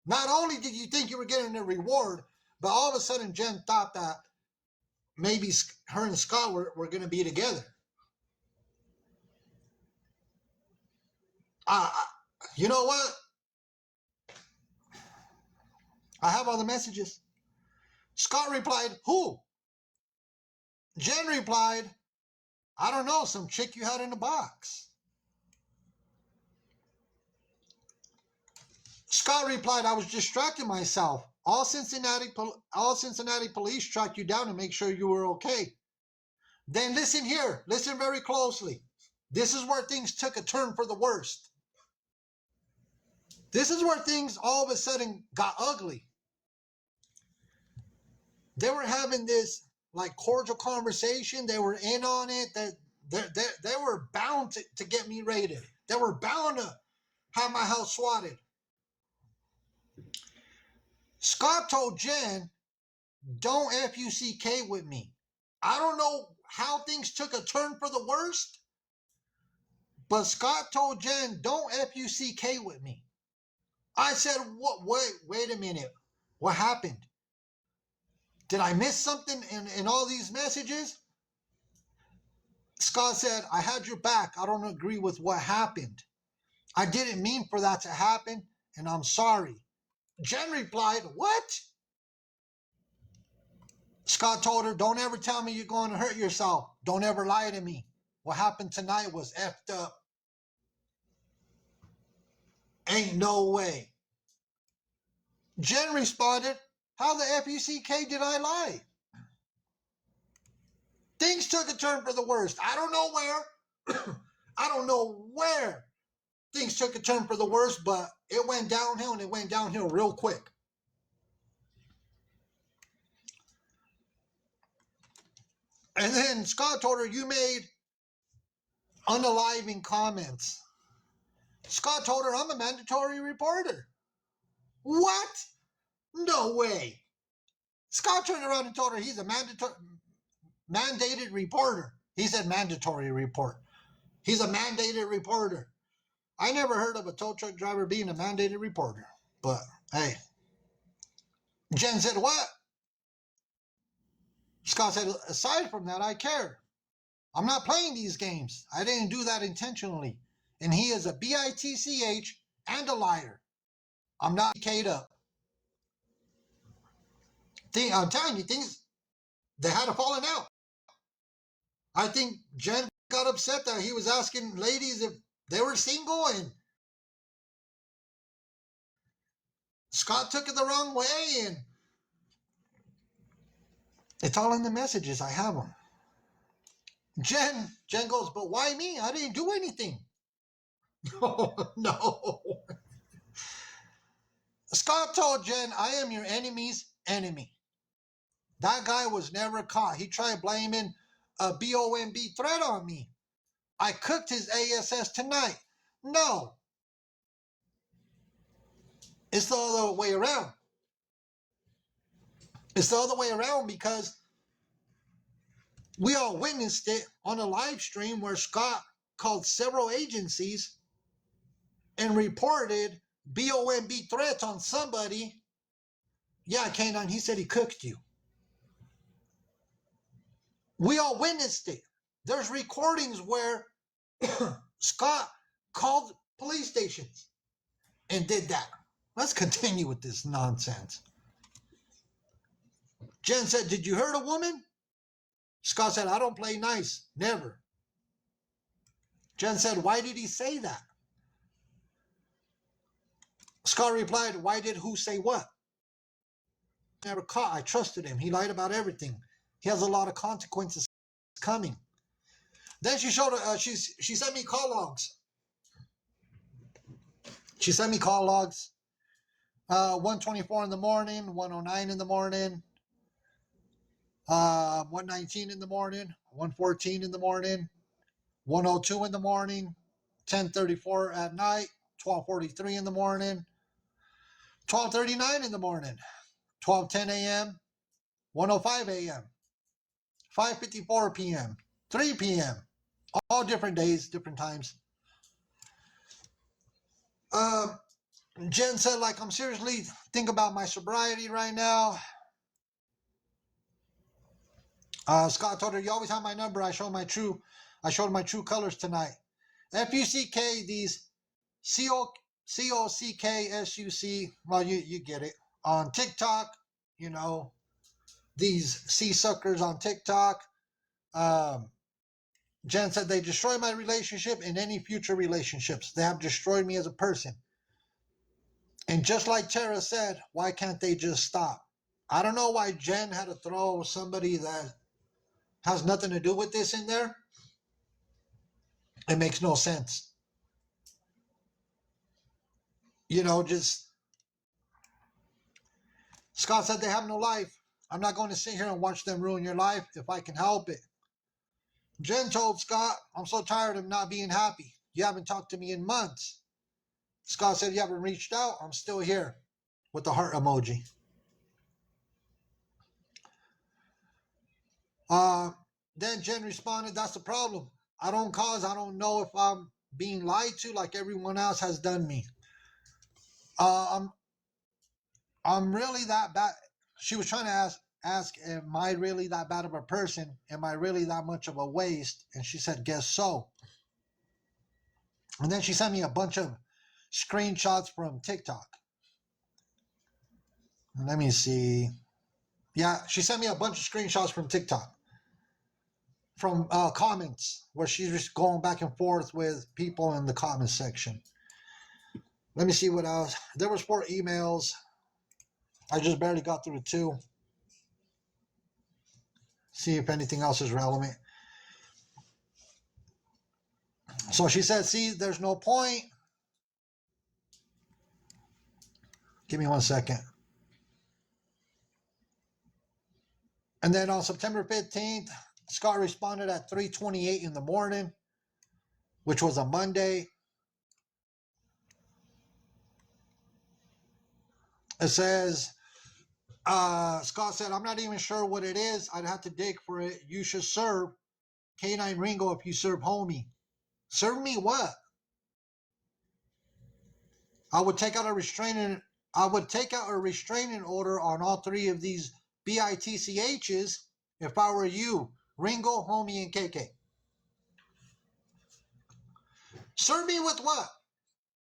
Speaker 1: Not only did you think you were getting a reward, but all of a sudden Jen thought that maybe her and Scott were going to be together. You know what? I have all the messages. Scott replied, who? Jen replied, I don't know, some chick you had in the box. Scott replied, I was distracting myself. All Cincinnati police tracked you down to make sure you were okay. Then listen here. Listen very closely. This is where things took a turn for the worst. This is where things all of a sudden got ugly. They were having this like cordial conversation. They were in on it. They were bound to get me raided. They were bound to have my house swatted. Scott told Jen, don't FUCK with me. I don't know how things took a turn for the worst, but Scott told Jen, don't FUCK with me. I said, what? Wait a minute. What happened? Did I miss something in all these messages? Scott said, I had your back. I don't agree with what happened. I didn't mean for that to happen, and I'm sorry. Jen replied, what? Scott told her, don't ever tell me you're going to hurt yourself. Don't ever lie to me. What happened tonight was effed up. Ain't no way. Jen responded, how the FUCK did I lie? Things took a turn for the worst. I don't know where. I don't know where things took a turn for the worst, but it went downhill, and it went downhill real quick. And then Scott told her, you made unaliving comments. Scott told her, I'm a mandatory reporter. What? No way. Scott turned around and told her he's a mandated reporter. He said mandatory report. He's a mandated reporter. I never heard of a tow truck driver being a mandated reporter. But, hey. Jen said, what? Scott said, aside from that, I care. I'm not playing these games. I didn't do that intentionally. And he is a bitch and a liar. I'm not K'd up. I'm telling you, things, they had a falling out. I think Jen got upset that he was asking ladies if they were single, and Scott took it the wrong way, and it's all in the messages. I have them. Jen goes, but why me? I didn't do anything. No. Scott told Jen, I am your enemy's enemy. That guy was never caught. He tried blaming a BOMB threat on me. I cooked his ASS tonight. No. It's the other way around. It's the other way around because we all witnessed it on a live stream where Scott called several agencies and reported BOMB threats on somebody. Yeah, K9, he said he cooked you. We all witnessed it. There's recordings where Scott called police stations and did that. Let's continue with this nonsense. Jen said, did you hurt a woman? Scott said, I don't play nice. Never. Jen said, why did he say that? Scott replied, why did who say what? Never caught. I trusted him. He lied about everything. He has a lot of consequences coming. Then she showed she sent me call logs. She sent me call logs. 1:24 in the morning, 1:09 in the morning, 1:19 in the morning, 1:14 in the morning, 1:02 in the morning, 10:34 at night, 12:43 in the morning, 12:39 in the morning, 12:10 a.m., 1:05 a.m., 5:54 p.m., 3 p.m., all different days, different times. Jen said, like, I'm seriously thinking about my sobriety right now. Scott told her, you always have my number. I showed my true colors tonight. FUCK, these COCKSUC, well, you get it. On TikTok, you know, these sea suckers on TikTok. Jen said they destroy my relationship and any future relationships. They have destroyed me as a person. And just like Tara said, why can't they just stop? I don't know why Jen had to throw somebody that has nothing to do with this in there. It makes no sense. You know, just Scott said they have no life. I'm not going to sit here and watch them ruin your life if I can help it. Jen told Scott, I'm so tired of not being happy. You haven't talked to me in months. Scott said, you haven't reached out. I'm still here with the heart emoji. Then Jen responded, that's the problem. I don't know if I'm being lied to like everyone else has done me. I'm really that bad. She was trying to ask, am I really that bad of a person? Am I really that much of a waste? And she said, guess so. And then she sent me a bunch of screenshots from TikTok. Let me see. Yeah, she sent me a bunch of screenshots from TikTok, from comments where she's just going back and forth with people in the comments section. Let me see what else. There was 4 emails. I just barely got through 2. See if anything else is relevant. So she said, see, there's no point. Give me 1 second. And then on September 15th, Scott responded at 3:28 in the morning, which was a Monday. It says, Scott said, I'm not even sure what it is. I'd have to dig for it. You should serve K9 Ringo if you serve homie. Serve me what? I would take out a restraining order on all 3 of these BITCHs if I were you, Ringo, homie, and KK. Serve me with what?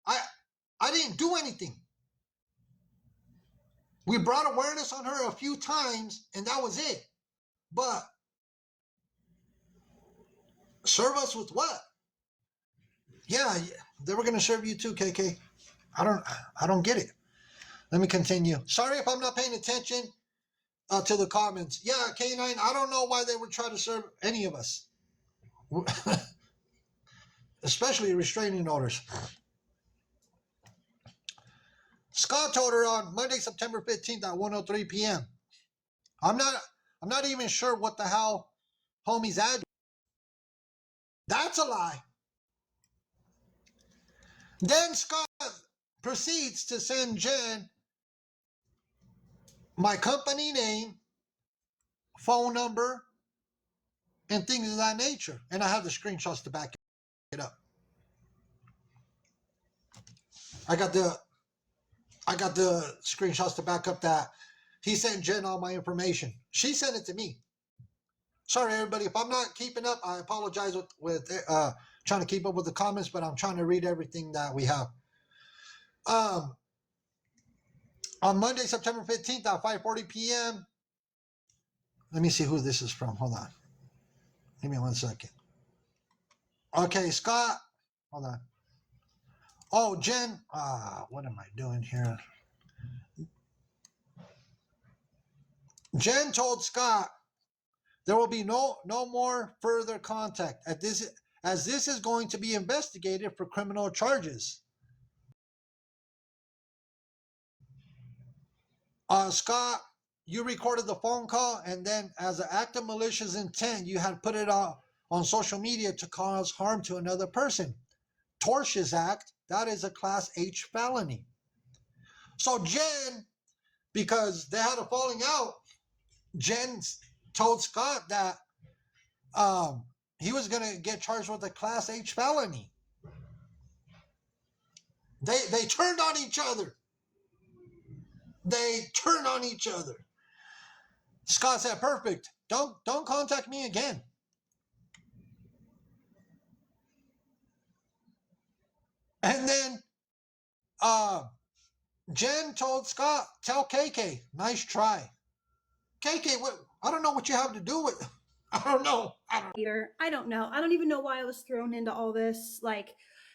Speaker 1: I didn't do anything. We brought awareness on her a few times, and that was it. But serve us with what? Yeah, they were gonna serve you too, KK. I don't get it. Let me continue. Sorry if I'm not paying attention to the comments. Yeah, K9, I don't know why they would try to serve any of us. Especially restraining orders. Scott told her on Monday, September 15th at 1:03 p.m. I'm not even sure what the hell homie's address. That's a lie. Then Scott proceeds to send Jen my company name, phone number, and things of that nature. And I have the screenshots to back it up. I got the screenshots to back up that he sent Jen all my information. She sent it to me. Sorry, everybody. If I'm not keeping up, I apologize with trying to keep up with the comments, but I'm trying to read everything that we have. On Monday, September 15th at 5:40 p.m. Let me see who this is from. Hold on. Give me 1 second. Okay, Scott. Hold on. Oh, Jen. What am I doing here? Jen told Scott there will be no more further contact as this is going to be investigated for criminal charges. Scott, you recorded the phone call, and then as an act of malicious intent, you had put it on social media to cause harm to another person. Tortious act, that is a Class H felony. So Jen, because they had a falling out, Jen told Scott that he was going to get charged with a Class H felony. They turned on each other. They turned on each other. Scott said, perfect. Don't contact me again. And then Jen told Scott, tell KK, nice try. KK, what? I don't know what you have to do with. I don't know.
Speaker 2: I don't know. I don't even know why I was thrown into all this. Like,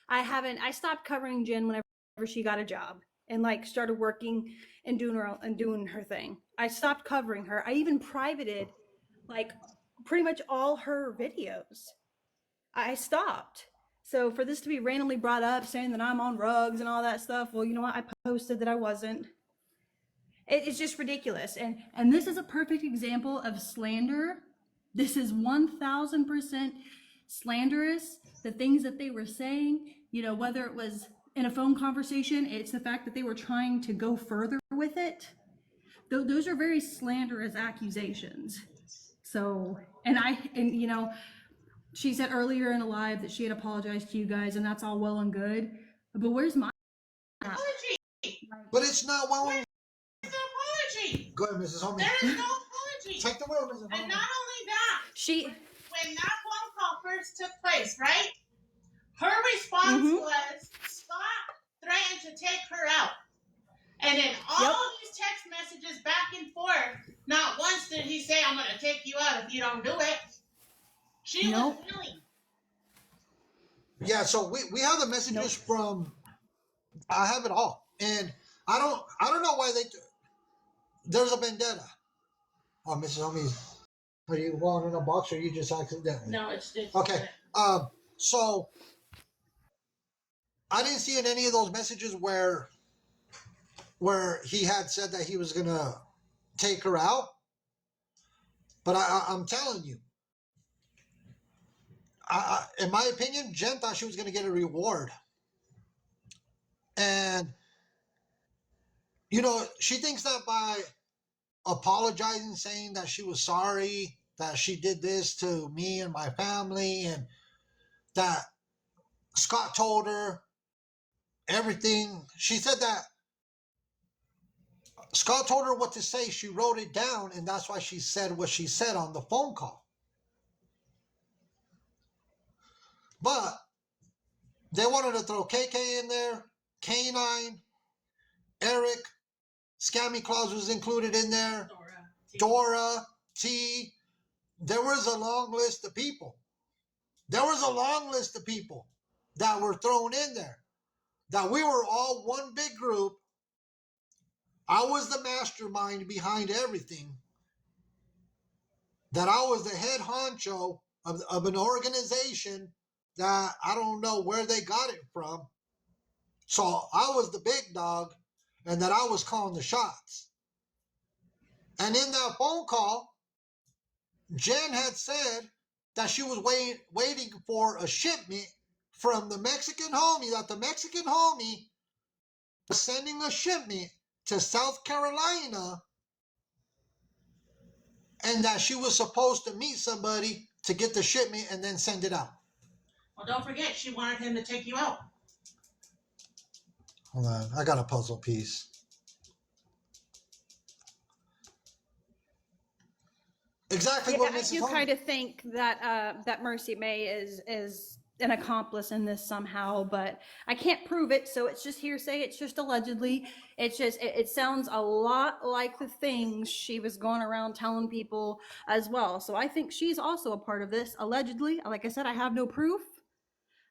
Speaker 2: I stopped covering Jen whenever she got a job and like started working and doing her thing. I stopped covering her. I even privated like pretty much all her videos. I stopped. So for this to be randomly brought up saying that I'm on rugs and all that stuff, well, you know what? I posted that I wasn't. It's just ridiculous. And this is a perfect example of slander. This is 1000% slanderous. The things that they were saying, you know, whether it was in a phone conversation, it's the fact that they were trying to go further with it. Those are very slanderous accusations. So, and you know, she said earlier in a live that she had apologized to you guys, and that's all well and good. But where's my
Speaker 3: Apology.
Speaker 1: But it's not well and Go ahead, Mrs. Homie.
Speaker 3: There is no apology.
Speaker 1: Take the wheel, Mrs.
Speaker 3: And
Speaker 1: Homie.
Speaker 3: not only that,
Speaker 2: She
Speaker 3: when that phone call first took place, right? Her response
Speaker 2: Mhm.
Speaker 3: was Scott threatened to take her out. And in all these text messages back and forth, not once did he say, I'm going to take you out if you don't do it. She
Speaker 2: Nope.
Speaker 3: was willing.
Speaker 1: Yeah, so we have the messages from. I have it all, and I don't know why there's a vendetta. Oh, Mrs. Homie, are you walking in a box or you just accidentally?
Speaker 3: No, it's
Speaker 1: Okay. So I didn't see in any of those messages where he had said that he was gonna take her out. But I'm telling you, in my opinion, Jen thought she was gonna get a reward, and she thinks that by apologizing, saying that she was sorry that she did this to me and my family, and that Scott told her everything. She said that Scott told her what to say. She wrote it down, and that's why she said what she said on the phone call. But they wanted to throw KK in there, K9, Eric, Scammy Claus was included in there, Dora, T. There was a long list of people. There was a long list of people that were thrown in there. That we were all one big group. I was the mastermind behind everything. That I was the head honcho of an organization that I don't know where they got it from. So I was the big dog, and that I was calling the shots. And in that phone call, Jen had said that she was waiting for a shipment from the Mexican homie, that the Mexican homie was sending a shipment to South Carolina, and that she was supposed to meet somebody to get the shipment and then send it out.
Speaker 3: Well, don't forget, she wanted him to take you out.
Speaker 1: Hold on, I got a puzzle piece. Exactly what
Speaker 2: I
Speaker 1: Mrs.
Speaker 2: do
Speaker 1: Holmes.
Speaker 2: kind of think that Mercy May is an accomplice in this somehow, but I can't prove it, so it's just hearsay. It's just allegedly. It's just it sounds a lot like the things she was going around telling people as well. So I think she's also a part of this, allegedly. Like I said, I have no proof.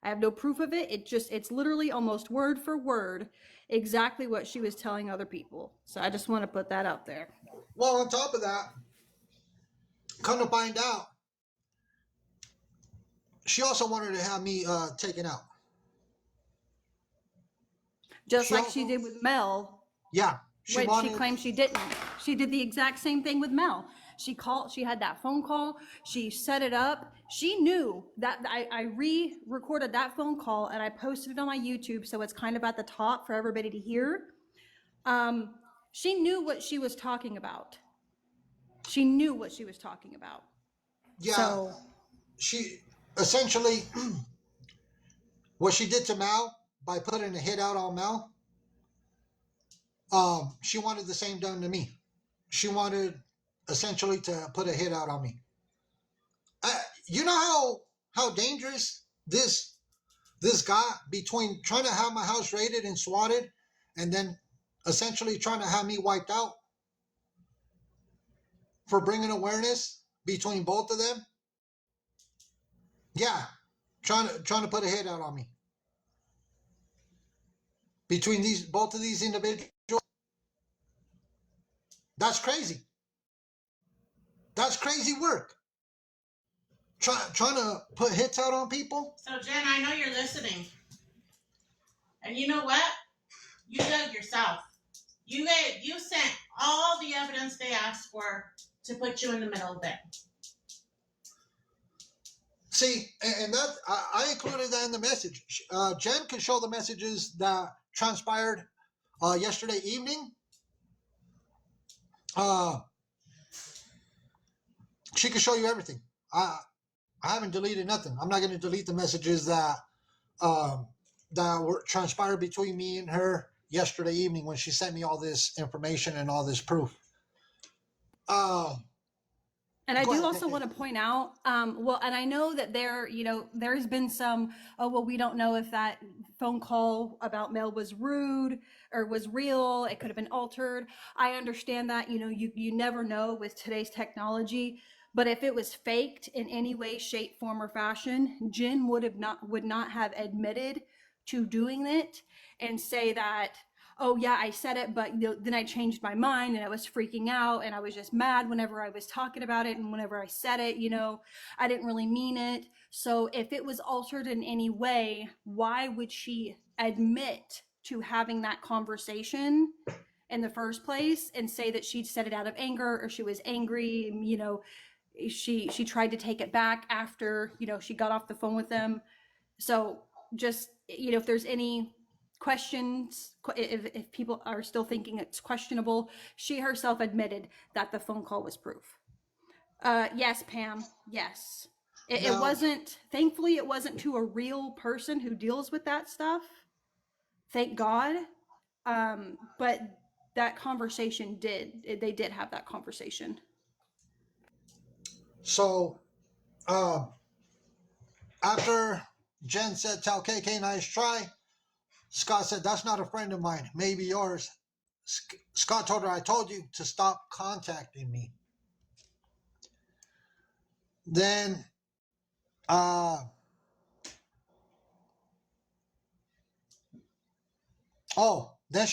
Speaker 2: I have no proof of it. It's literally almost word for word exactly what she was telling other people. So I just want to put that out there.
Speaker 1: Well, on top of that, come to find out, she also wanted to have me taken out.
Speaker 2: Just
Speaker 1: She
Speaker 2: like
Speaker 1: also-
Speaker 2: she did with Mel.
Speaker 1: Yeah.
Speaker 2: She claimed she didn't. She did the exact same thing with Mel. She had that phone call. She set it up. She knew that I re-recorded that phone call and I posted it on my YouTube. So it's kind of at the top for everybody to hear. She knew what she was talking about. She knew what she was talking about.
Speaker 1: Yeah.
Speaker 2: So,
Speaker 1: She essentially, what she did to Mal by putting a hit out on Mal, she wanted the same done to me. She wanted essentially to put a hit out on me. You know how dangerous this got, between trying to have my house raided and swatted, and then essentially trying to have me wiped out for bringing awareness between both of them. Yeah, trying to put a hit out on me between both of these individuals. That's crazy. That's crazy work. Trying to put hits out on people.
Speaker 3: So, Jen, I know you're listening. And you know what? You dug yourself. You sent all the evidence they asked for to put you in the middle of it.
Speaker 1: See, and that I included that in the message. Jen can show the messages that transpired yesterday evening. She can show you everything. I haven't deleted nothing. I'm not going to delete the messages that were transpired between me and her yesterday evening when she sent me all this information and all this proof. Uh,
Speaker 2: And I
Speaker 1: Go
Speaker 2: do
Speaker 1: ahead,
Speaker 2: also
Speaker 1: KK.
Speaker 2: want to point out, well, and I know that there's been some, oh, well, we don't know if that phone call about Mel was rude or was real. It could have been altered. I understand that, you never know with today's technology. But if it was faked in any way, shape, form, or fashion, Jen would not have admitted to doing it and say that, oh yeah, I said it, but then I changed my mind and I was freaking out and I was just mad whenever I was talking about it and whenever I said it, I didn't really mean it. So if it was altered in any way, why would she admit to having that conversation in the first place and say that she'd said it out of anger or she was angry? She tried to take it back after, she got off the phone with them. So just, if there's any questions, if people are still thinking it's questionable, she herself admitted that the phone call was proof. Yes, Pam. Yes. It
Speaker 1: Now,
Speaker 2: wasn't, thankfully, it wasn't to a real person who deals with that stuff. Thank God. But that conversation they did have that conversation.
Speaker 1: so after Jen said, "Tell KK nice try," Scott said, "That's not a friend of mine. Maybe yours." Scott told her, "I told you to stop contacting me." Then, uh, then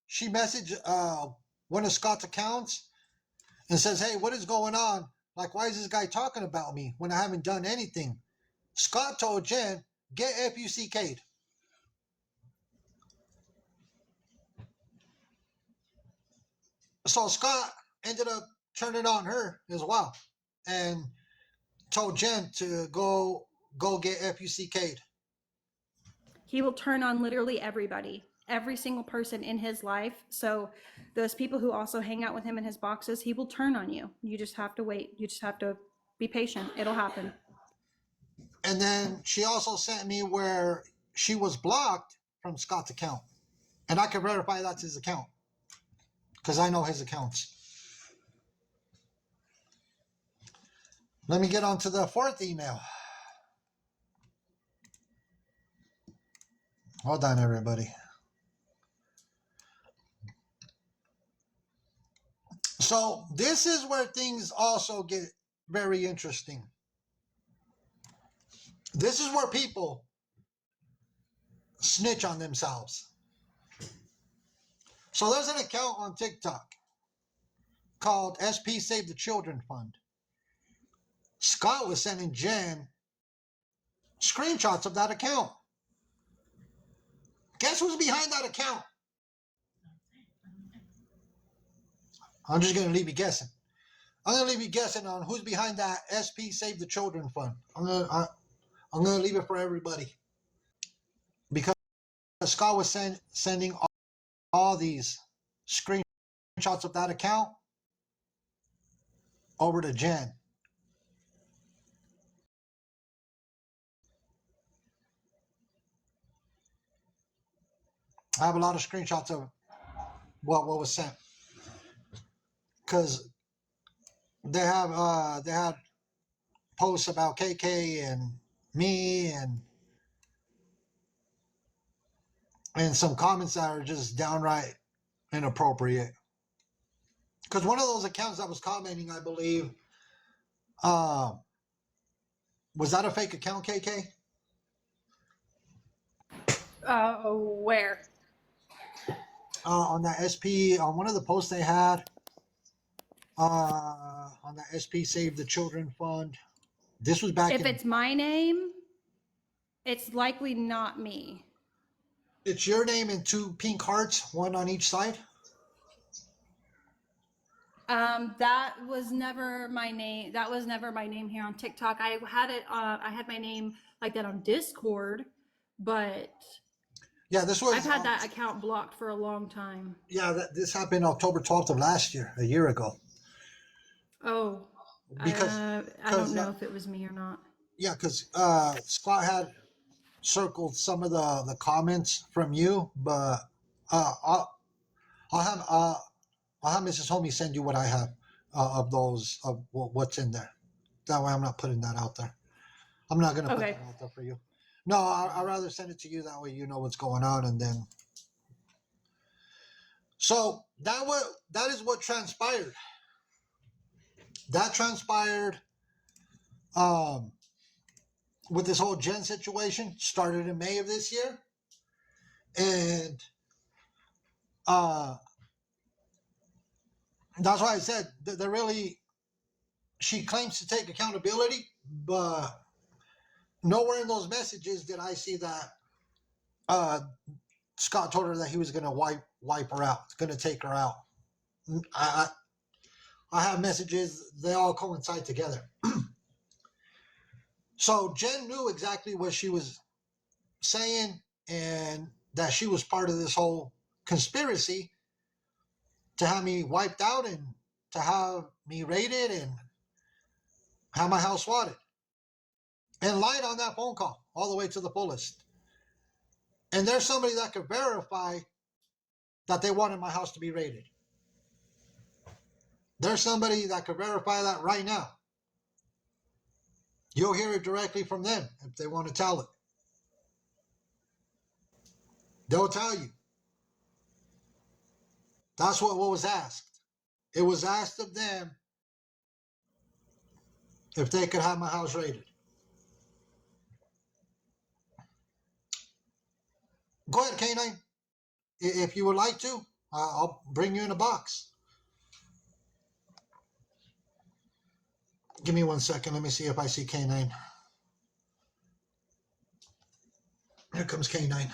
Speaker 1: she messaged one of Scott's accounts and says, "Hey, what is going on? Like, why is this guy talking about me when I haven't done anything?" Scott told Jen, "Get FUCK'd." So Scott ended up turning on her as well and told Jen to go get FUCK'd.
Speaker 2: He will turn on literally everybody, every single person in his life. So those people who also hang out with him in his boxes, he will turn on you. You just have to wait. You just have to be patient. It'll happen.
Speaker 1: And then she also sent me where she was blocked from Scott's account. And I can verify that's his account because I know his accounts. Let me get on to the fourth email. Hold on, everybody. So this is where things also get very interesting. This is where people snitch on themselves. So there's an account on TikTok called SP Save the Children Fund. Scott was sending Jen screenshots of that account. Guess who's behind that account? I'm just going to leave you guessing. I'm going to leave you guessing on who's behind that SP Save the Children Fund. I'm going to leave it for everybody. Because Scott was sending all these screenshots of that account over to Jen. I have a lot of screenshots of what was sent. Because they had posts about KK and me and some comments that are just downright inappropriate. Because one of those accounts that was commenting, I believe, was that a fake account, KK?
Speaker 2: Where?
Speaker 1: On that SP, on one of the posts they had, on the SP Save the Children Fund. This was back
Speaker 2: If
Speaker 1: in.
Speaker 2: it's my name, it's likely not me.
Speaker 1: It's your name and two pink hearts, one on each side.
Speaker 2: That was never my name. That was never my name here on TikTok. I had it. I had my name like that on Discord, but
Speaker 1: Yeah, this was.
Speaker 2: I've had that account blocked for a long time.
Speaker 1: Yeah, this happened October 12th of last year, a year ago.
Speaker 2: Oh,
Speaker 1: Because
Speaker 2: I don't know if it was me or not.
Speaker 1: yeah, because Scott had circled some of the comments from you, but I'll have Mrs. Homie send you what I have. of those of what's in there. That way, I'm not putting that out there. I'm not gonna put
Speaker 2: Okay.
Speaker 1: that out there for you. No, I'd rather send it to you. That way, you know what's going on, and then. So that is what transpired. That transpired um, with this whole Jen situation. Started in May of this year, and uh, that's why I said that they're really. She claims to take accountability, but nowhere in those messages did I see that Scott told her that he was going to wipe her out, going to take her out. I, I have messages; they all coincide together. So Jen knew exactly what she was saying, and that she was part of this whole conspiracy to have me wiped out and to have me raided and have my house swatted, and lied on that phone call all the way to the fullest. And there's somebody that could verify that they wanted my house to be raided. There's somebody that could verify that right now. You'll hear it directly from them if they want to tell it. They'll tell you. That's what was asked. It was asked of them if they could have my house raided. Go ahead, K9. If you would like to, I'll bring you in a box. Give me 1 second. Let me see if I see K9. Here comes K9.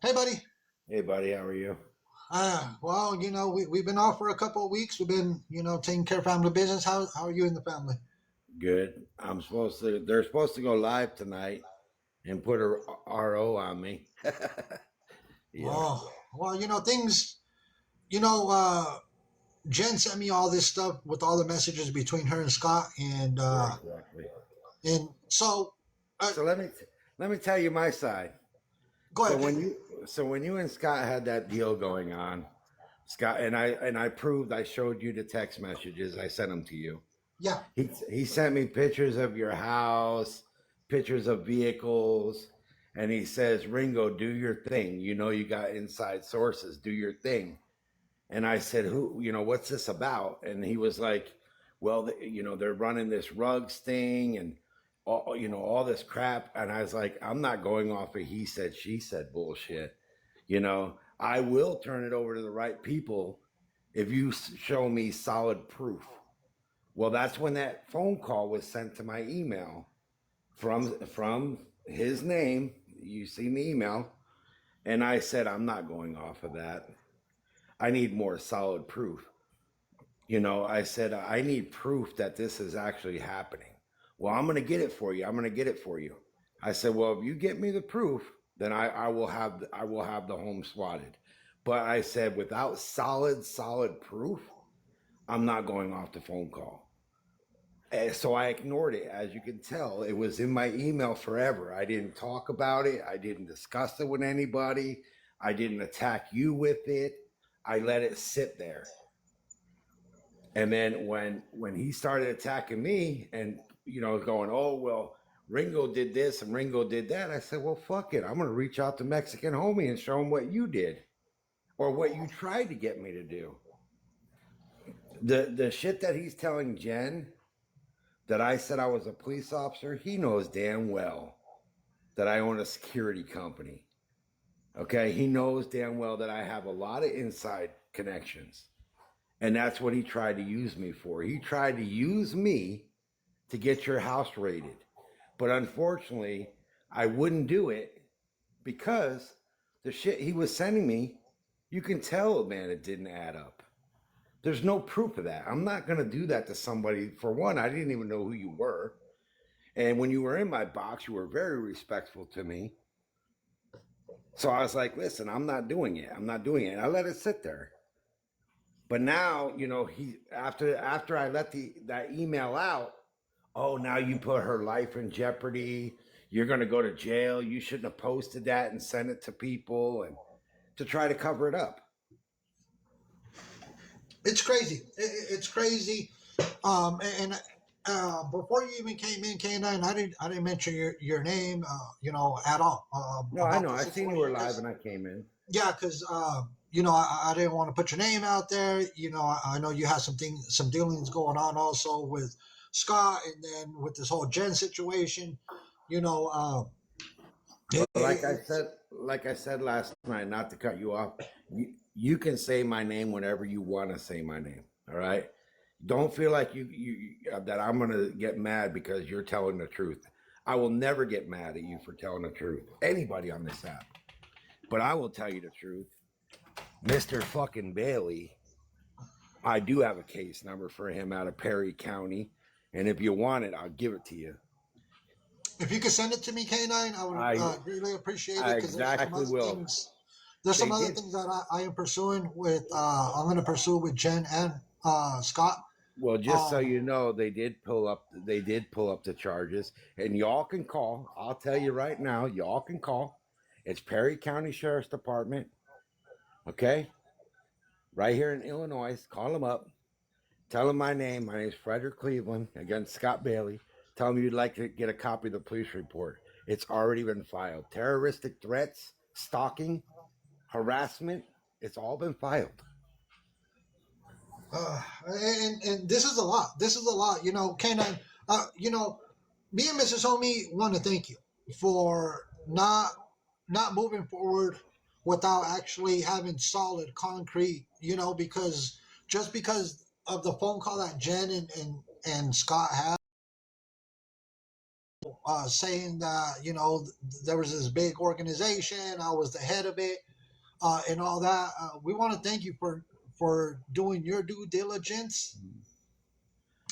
Speaker 1: Hey, buddy.
Speaker 4: Hey, buddy, how are you?
Speaker 1: Well, we've been off for a couple of weeks. We've been, taking care of family business. How are you in the family?
Speaker 4: Good. They're supposed to go live tonight and put a RO on me. Yeah.
Speaker 1: Oh, well, things, Jen sent me all this stuff with all the messages between her and Scott. And,
Speaker 4: Yeah, exactly.
Speaker 1: and so,
Speaker 4: So let me tell you my side.
Speaker 1: go
Speaker 4: So
Speaker 1: ahead.
Speaker 4: when you and Scott had that deal going on, Scott and I showed you the text messages. I sent them to you.
Speaker 1: Yeah.
Speaker 4: He sent me pictures of your house, pictures of vehicles, and he says, Ringo, do your thing. You know you got inside sources. Do your thing. And I said, what's this about? And he was like, well, they're running this rugs thing and all this crap. And I was like, I'm not going off of he said, she said bullshit. I will turn it over to the right people if you show me solid proof. Well, that's when that phone call was sent to my email from his name. You see the email. And I said, I'm not going off of that. I need more solid proof. I said, I need proof that this is actually happening. Well, I'm going to get it for you. I said, well, if you get me the proof, then I will have the home swatted. But I said, without solid proof, I'm not going off the phone call. And so I ignored it. As you can tell, it was in my email forever. I didn't talk about it. I didn't discuss it with anybody. I didn't attack you with it. I let it sit there. And then when he started attacking me and, going, oh, well, Ringo did this and Ringo did that, I said, well, fuck it. I'm going to reach out to Mexican Homie and show him what you did or what you tried to get me to do. The shit that he's telling Jen, that I said I was a police officer, he knows damn well that I own a security company. Okay? He knows damn well that I have a lot of inside connections. And that's what he tried to use me for. He tried to use me to get your house raided. But unfortunately, I wouldn't do it because the shit he was sending me, you can tell, man, it didn't add up. There's no proof of that. I'm not going to do that to somebody. For one, I didn't even know who you were. And when you were in my box, you were very respectful to me. So I was like, listen, I'm not doing it. And I let it sit there. But now, he after I let that email out, oh, now you put her life in jeopardy. You're going to go to jail. You shouldn't have posted that and sent it to people and to try to cover it up.
Speaker 1: It's crazy. It's crazy. And before you even came in, K9, I didn't mention your name, at all.
Speaker 4: No, I
Speaker 1: About
Speaker 4: know.
Speaker 1: the
Speaker 4: I seen you were
Speaker 1: situation,
Speaker 4: live
Speaker 1: 'cause
Speaker 4: and I came in.
Speaker 1: yeah, because I didn't want to put your name out there. I know you have some dealings going on also with Scott, and then with this whole Jen situation. You know,
Speaker 4: Well,
Speaker 1: it, it's
Speaker 4: like I said last night, not to cut you off, you can say my name whenever you want to say my name. All right. Don't feel like that I'm gonna get mad because you're telling the truth. I will never get mad at you for telling the truth. Anybody on this app, but I will tell you the truth, Mister Fucking Bailey. I do have a case number for him out of Perry County, and if you want it, I'll give it to you.
Speaker 1: if you could send it to me, K9, I would
Speaker 4: I
Speaker 1: really appreciate
Speaker 4: I
Speaker 1: it, because there's some
Speaker 4: exactly
Speaker 1: other
Speaker 4: will.
Speaker 1: things. There's
Speaker 4: They
Speaker 1: some other
Speaker 4: did.
Speaker 1: things that I am pursuing with. I'm going to pursue with Jen and Scott.
Speaker 4: Well, just so
Speaker 1: Um,
Speaker 4: you know, they did pull up. They did pull up the charges, and y'all can call. I'll tell you right now, y'all can call. It's Perry County Sheriff's Department. Okay, right here in Illinois. Call them up. Tell them my name. My name is Frederick Cleveland against Scott Bailey. Tell them you'd like to get a copy of the police report. It's already been filed. Terroristic threats, stalking, harassment. It's all been filed.
Speaker 1: and this is a lot. This is a lot. K9. Me and Mrs. Homie want to thank you for not moving forward without actually having solid concrete. Because just because of the phone call that Jen and Scott had, saying that there was this big organization, I was the head of it, and all that. We want to thank you for doing your due diligence,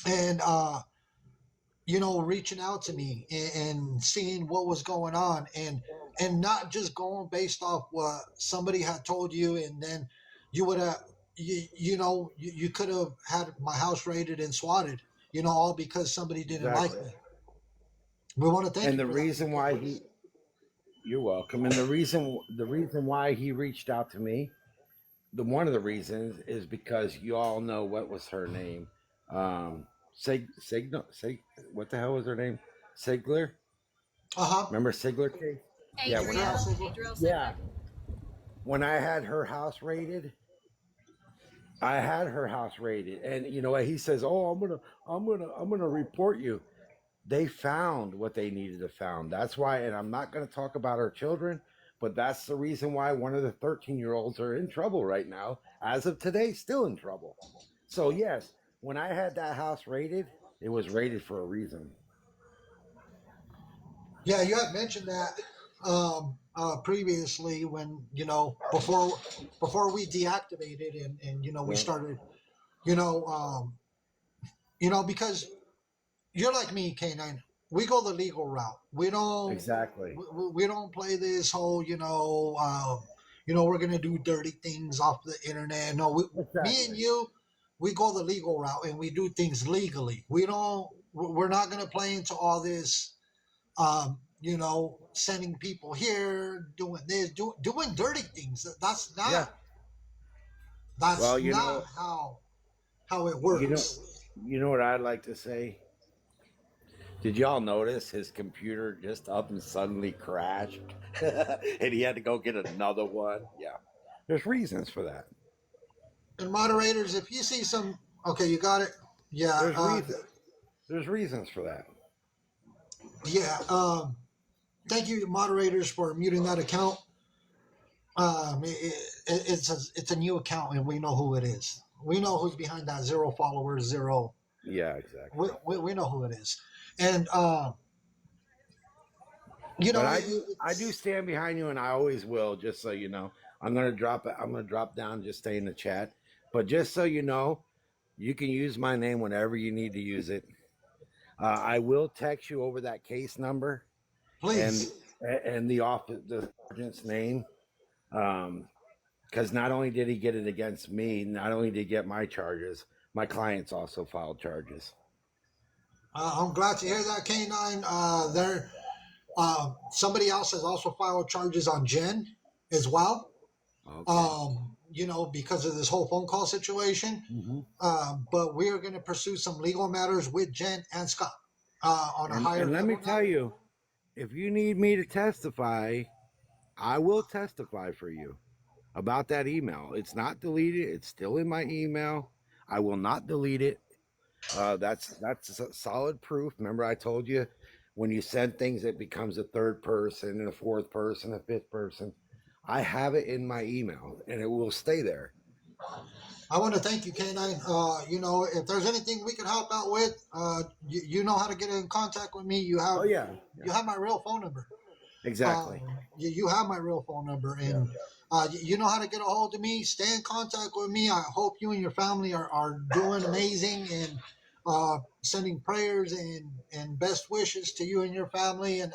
Speaker 1: and reaching out to me, and seeing what was going on, and not just going based off what somebody had told you, and then you would have you could have had my house raided and swatted, all because somebody didn't like
Speaker 4: Exactly.
Speaker 1: me. We want to thank
Speaker 4: And
Speaker 1: you
Speaker 4: the
Speaker 1: for that,
Speaker 4: reason why you're welcome. And the reason why he reached out to me, one of the reasons is because you all know what was her name. What the hell was her name? Sigler?
Speaker 1: uh-huh.
Speaker 4: Remember Sigler case? Yeah, yeah. When I had her house raided, and you know what he says, "Oh, I'm gonna report you." They found what they needed to found. That's why, and I'm not going to talk about our children, but that's the reason why one of the 13-year-olds are in trouble right now. As of today, still in trouble. So yes, when I had that house raided, it was raided for a reason.
Speaker 1: Yeah, you had mentioned that previously, when before we deactivated, and we
Speaker 4: Yeah,
Speaker 1: started, because you're like me, K9. We go the legal route. We don't
Speaker 4: exactly.
Speaker 1: we don't play this whole we're gonna do dirty things off the internet. No, me and
Speaker 4: Exactly.
Speaker 1: you, we go the legal route, and we do things legally. We're not gonna play into all this, sending people here, doing this, doing dirty things.
Speaker 4: Yeah. Well,
Speaker 1: That's not how it
Speaker 4: you know,
Speaker 1: works.
Speaker 4: you know what I'd like to say. Did y'all notice his computer just up and suddenly crashed, and he had to go get another one? Yeah, there's reasons for that.
Speaker 1: And moderators, if you see some, okay, you got it. Yeah,
Speaker 4: There's reasons. There's reasons for that.
Speaker 1: yeah. Thank you, moderators, for muting that account. It's a new account, and we know who it is. We know who's behind that, 0 followers, zero.
Speaker 4: Yeah, exactly.
Speaker 1: We know who it is, and
Speaker 4: But I do
Speaker 1: it's
Speaker 4: stand behind you, and I always will. Just so you know, I'm gonna drop it. I'm gonna drop down. Just stay in the chat. But just so you know, you can use my name whenever you need to use it. I will text you over that case number and
Speaker 1: please.
Speaker 4: the sergeant's name. Because not only did he get it against me, not only did he get my charges, my clients also filed charges.
Speaker 1: I'm glad to hear that, K9. Somebody else has also filed charges on Jen as well.
Speaker 4: Okay.
Speaker 1: because of this whole phone call situation. But we are going to pursue some legal matters with Jen and Scott on a higher
Speaker 4: And let me
Speaker 1: level
Speaker 4: tell
Speaker 1: now.
Speaker 4: you, if you need me to testify, I will testify for you about that email. It's not deleted. It's still in my email. I will not delete it. That's solid proof. Remember, I told you when you send things, it becomes a third person and a fourth person, a fifth person. I have it in my email, and it will stay there.
Speaker 1: I want to thank you, K9. If there's anything we can help out with, you know how to get in contact with me. You have
Speaker 4: Oh yeah,
Speaker 1: you have my real phone number.
Speaker 4: exactly.
Speaker 1: You have my real phone number, and you know how to get a hold of me. Stay in contact with me. I hope you and your family are doing amazing, and sending prayers and best wishes to you and your family. And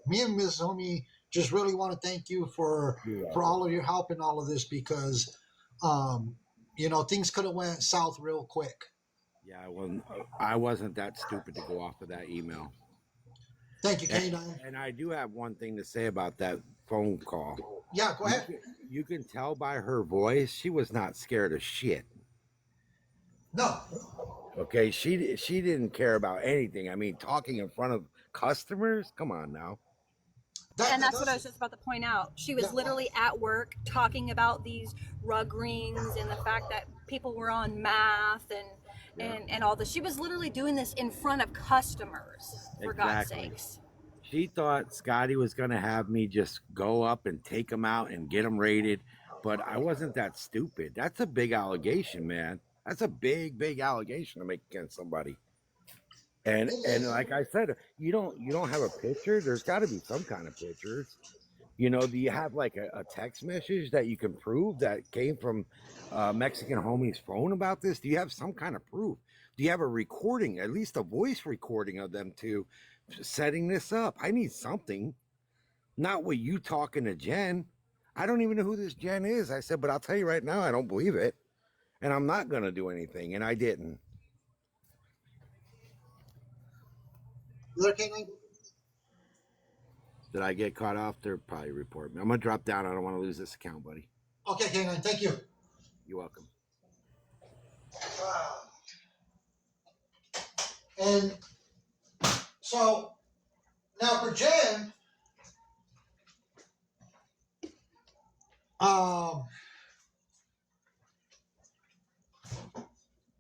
Speaker 1: me and Miss Homie just really want to thank you for all of your help in all of this, because things could have went south real quick.
Speaker 4: Yeah, I wasn't that stupid to go off of that email.
Speaker 1: Thank you, K9.
Speaker 4: And I do have one thing to say about that phone call.
Speaker 1: Yeah, go ahead.
Speaker 4: You can tell by her voice she was not scared of shit.
Speaker 1: No.
Speaker 4: Okay, she didn't care about anything. I mean, talking in front of customers. Come on now.
Speaker 2: And that's what I was just about to point out. She was literally at work talking about these rug rings and the fact that people were on meth and all this. She was literally doing this in front of customers, for God's sakes.
Speaker 4: She thought Scotty was going to have me just go up and take him out and get him rated, but I wasn't that stupid. That's a big allegation, man. That's a big, big allegation to make against somebody. And like I said, you don't have a picture. There's got to be some kind of pictures. Do you have like a text message that you can prove that came from Mexican homie's phone about this? Do you have some kind of proof? Do you have a recording, at least a voice recording of them two setting this up? I need something. Not with you talking to Jen. I don't even know who this Jen is. I said, but I'll tell you right now, I don't believe it. And I'm not going to do anything. And I didn't. Did I get caught off? They'll probably report me. I'm going to drop down. I don't want to lose this account, buddy.
Speaker 1: Okay, K9. Thank you.
Speaker 4: You're welcome.
Speaker 1: And so now for Jen,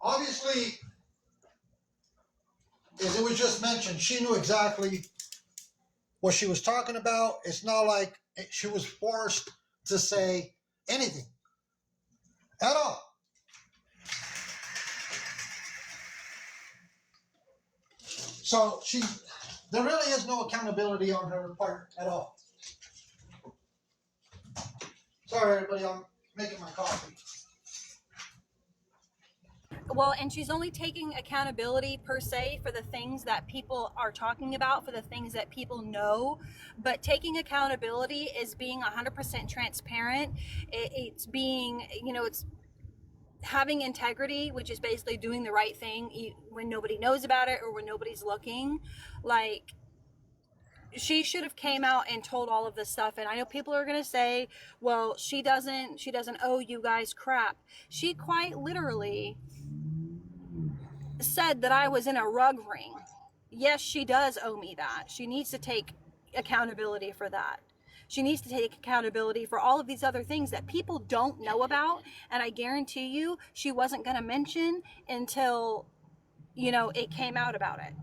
Speaker 1: obviously, as it was just mentioned, she knew exactly what she was talking about. It's not like she was forced to say anything at all. So there really is no accountability on her part at all. Sorry, everybody, I'm making my coffee.
Speaker 2: Well, and she's only taking accountability per se for the things that people are talking about, for the things that people know. But taking accountability is being 100% transparent. It's being, it's having integrity, which is basically doing the right thing when nobody knows about it or when nobody's looking. Like, she should have came out and told all of this stuff. And I know people are going to say, well, she doesn't owe you guys crap. She quite literally said that I was in a rug ring. Yes, she does owe me that. She needs to take accountability for that. She needs to take accountability for all of these other things that people don't know about. And I guarantee you, she wasn't going to mention until, it came out about it.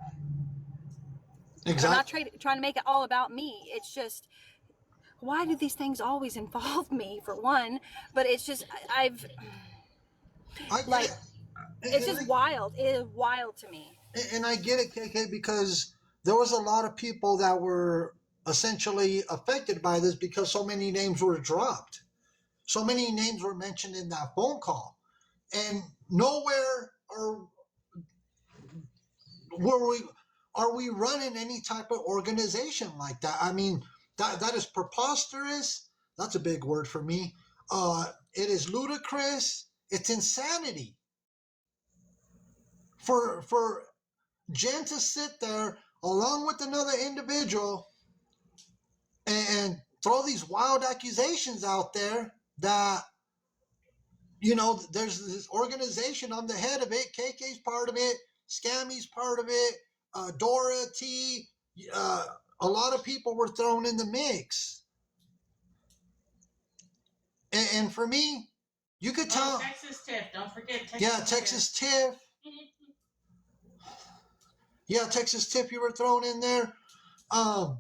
Speaker 2: Exactly. I'm not trying to make it all about me. It's just, why do these things always involve me, for one? But it's just, it's just wild. It is wild to me.
Speaker 1: And I get it, KK, because there was a lot of people that were essentially affected by this because so many names were dropped. So many names were mentioned in that phone call. And nowhere are we running any type of organization like that. I mean, that is preposterous. That's a big word for me. It is ludicrous. It's insanity. For Jen to sit there along with another individual and throw these wild accusations out there that there's this organization. I'm the head of it. KK's part of it. Scammy's part of it. Dora T. A lot of people were thrown in the mix. And for me, you could tell.
Speaker 3: Texas Tiff. Don't forget Texas.
Speaker 1: Yeah, Texas Tiff. Yeah, Texas Tiff, you were thrown in there. But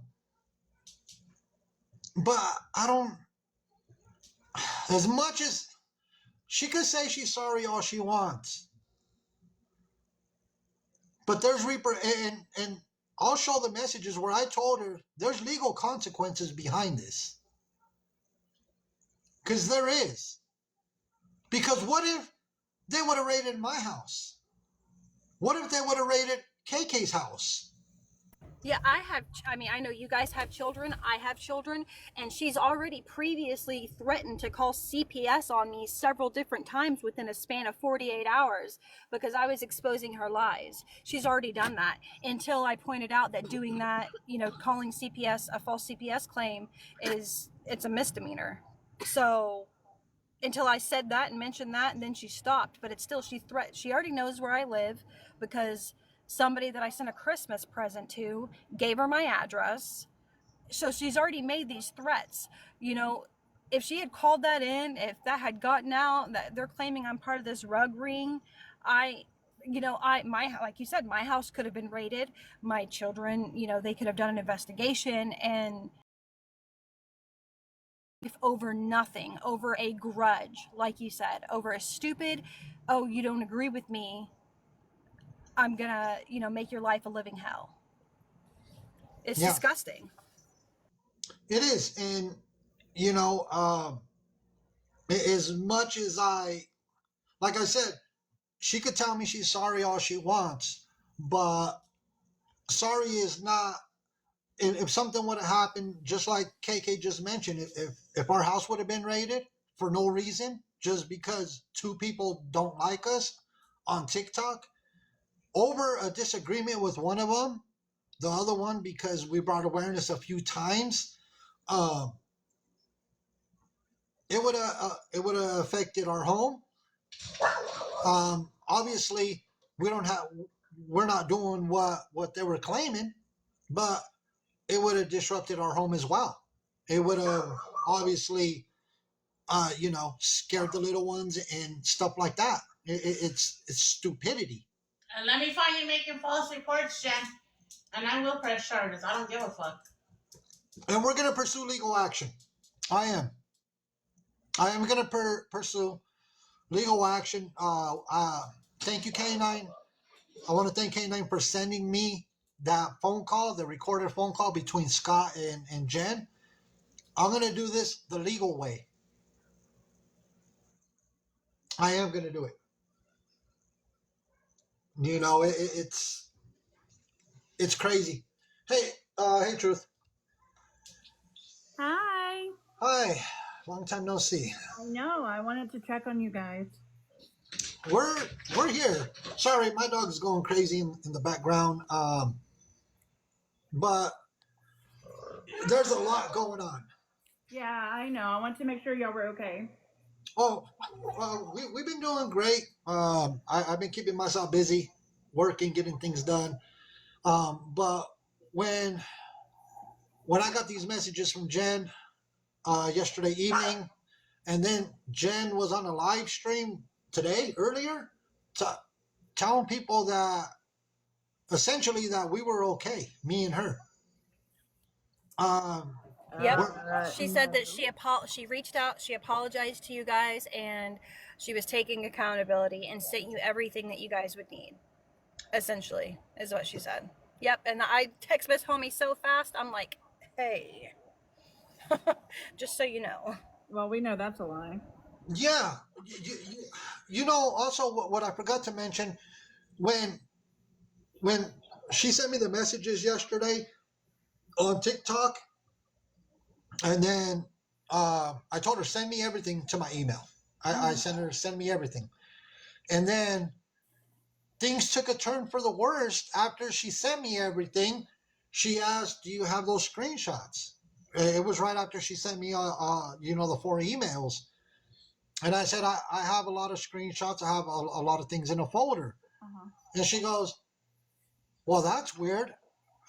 Speaker 1: I don't. As much as she could say she's sorry all she wants, but there's and I'll show the messages where I told her there's legal consequences behind this. Because there is. Because what if they would have raided my house? What if they would have raided KK's house?
Speaker 2: Yeah, I know you guys have children. I have children. And she's already previously threatened to call CPS on me several different times within a span of 48 hours because I was exposing her lies. She's already done that until I pointed out that doing that, calling CPS a false CPS claim it's a misdemeanor. So until I said that and mentioned that, and then she stopped. But it's still, she already knows where I live because somebody that I sent a Christmas present to gave her my address. So she's already made these threats. If she had called that in, if that had gotten out, that they're claiming I'm part of this rug ring, like you said, my house could have been raided. My children, they could have done an investigation, and if over nothing, over a grudge, like you said, over a stupid, oh, you don't agree with me, I'm gonna, make your life a living hell. It's disgusting.
Speaker 1: It is. And, as much as like I said, she could tell me she's sorry all she wants, but sorry is not, if something would have happened, just like KK just mentioned, if our house would have been raided for no reason, just because two people don't like us on TikTok, over a disagreement with one of them, the other one, because we brought awareness a few times, it would have affected our home. Obviously, we're not doing what they were claiming, but it would have disrupted our home as well. It would have obviously, scared the little ones and stuff like that. It's stupidity.
Speaker 3: And let me find you making false reports, Jen. And I will press charges. I don't give a fuck.
Speaker 1: And we're going to pursue legal action. I am going to pursue legal action. Thank you, K9. I want to thank K9 for sending me that phone call, the recorded phone call between Scott and Jen. I'm going to do this the legal way. I am going to do it. It's crazy. Hey, Truth.
Speaker 5: Hi.
Speaker 1: Hi. Long time no see.
Speaker 5: I know. I wanted to check on you guys.
Speaker 1: We're here. Sorry, my dog's going crazy in the background. But there's a lot going on.
Speaker 5: Yeah, I know. I want to make sure y'all were okay.
Speaker 1: Oh, we've been doing great. I've been keeping myself busy, working, getting things done. But when I got these messages from Jen yesterday evening, and then Jen was on a live stream today earlier, telling people that essentially that we were okay, me and her.
Speaker 2: Yep. She said that she reached out, she apologized to you guys, and she was taking accountability and sent you everything that you guys would need. Essentially, is what she said. Yep. And I text Miss Homie so fast, I'm like, hey, just so you know.
Speaker 5: Well, we know that's a lie.
Speaker 1: Yeah. Also what I forgot to mention, when she sent me the messages yesterday on TikTok, and then I told her, send me everything to my email. I sent her, send me everything. And then things took a turn for the worst. After she sent me everything, she asked, do you have those screenshots? It was right after she sent me, the 4 emails. And I said, I have a lot of screenshots. I have a lot of things in a folder.
Speaker 5: Uh-huh.
Speaker 1: And she goes, well, that's weird.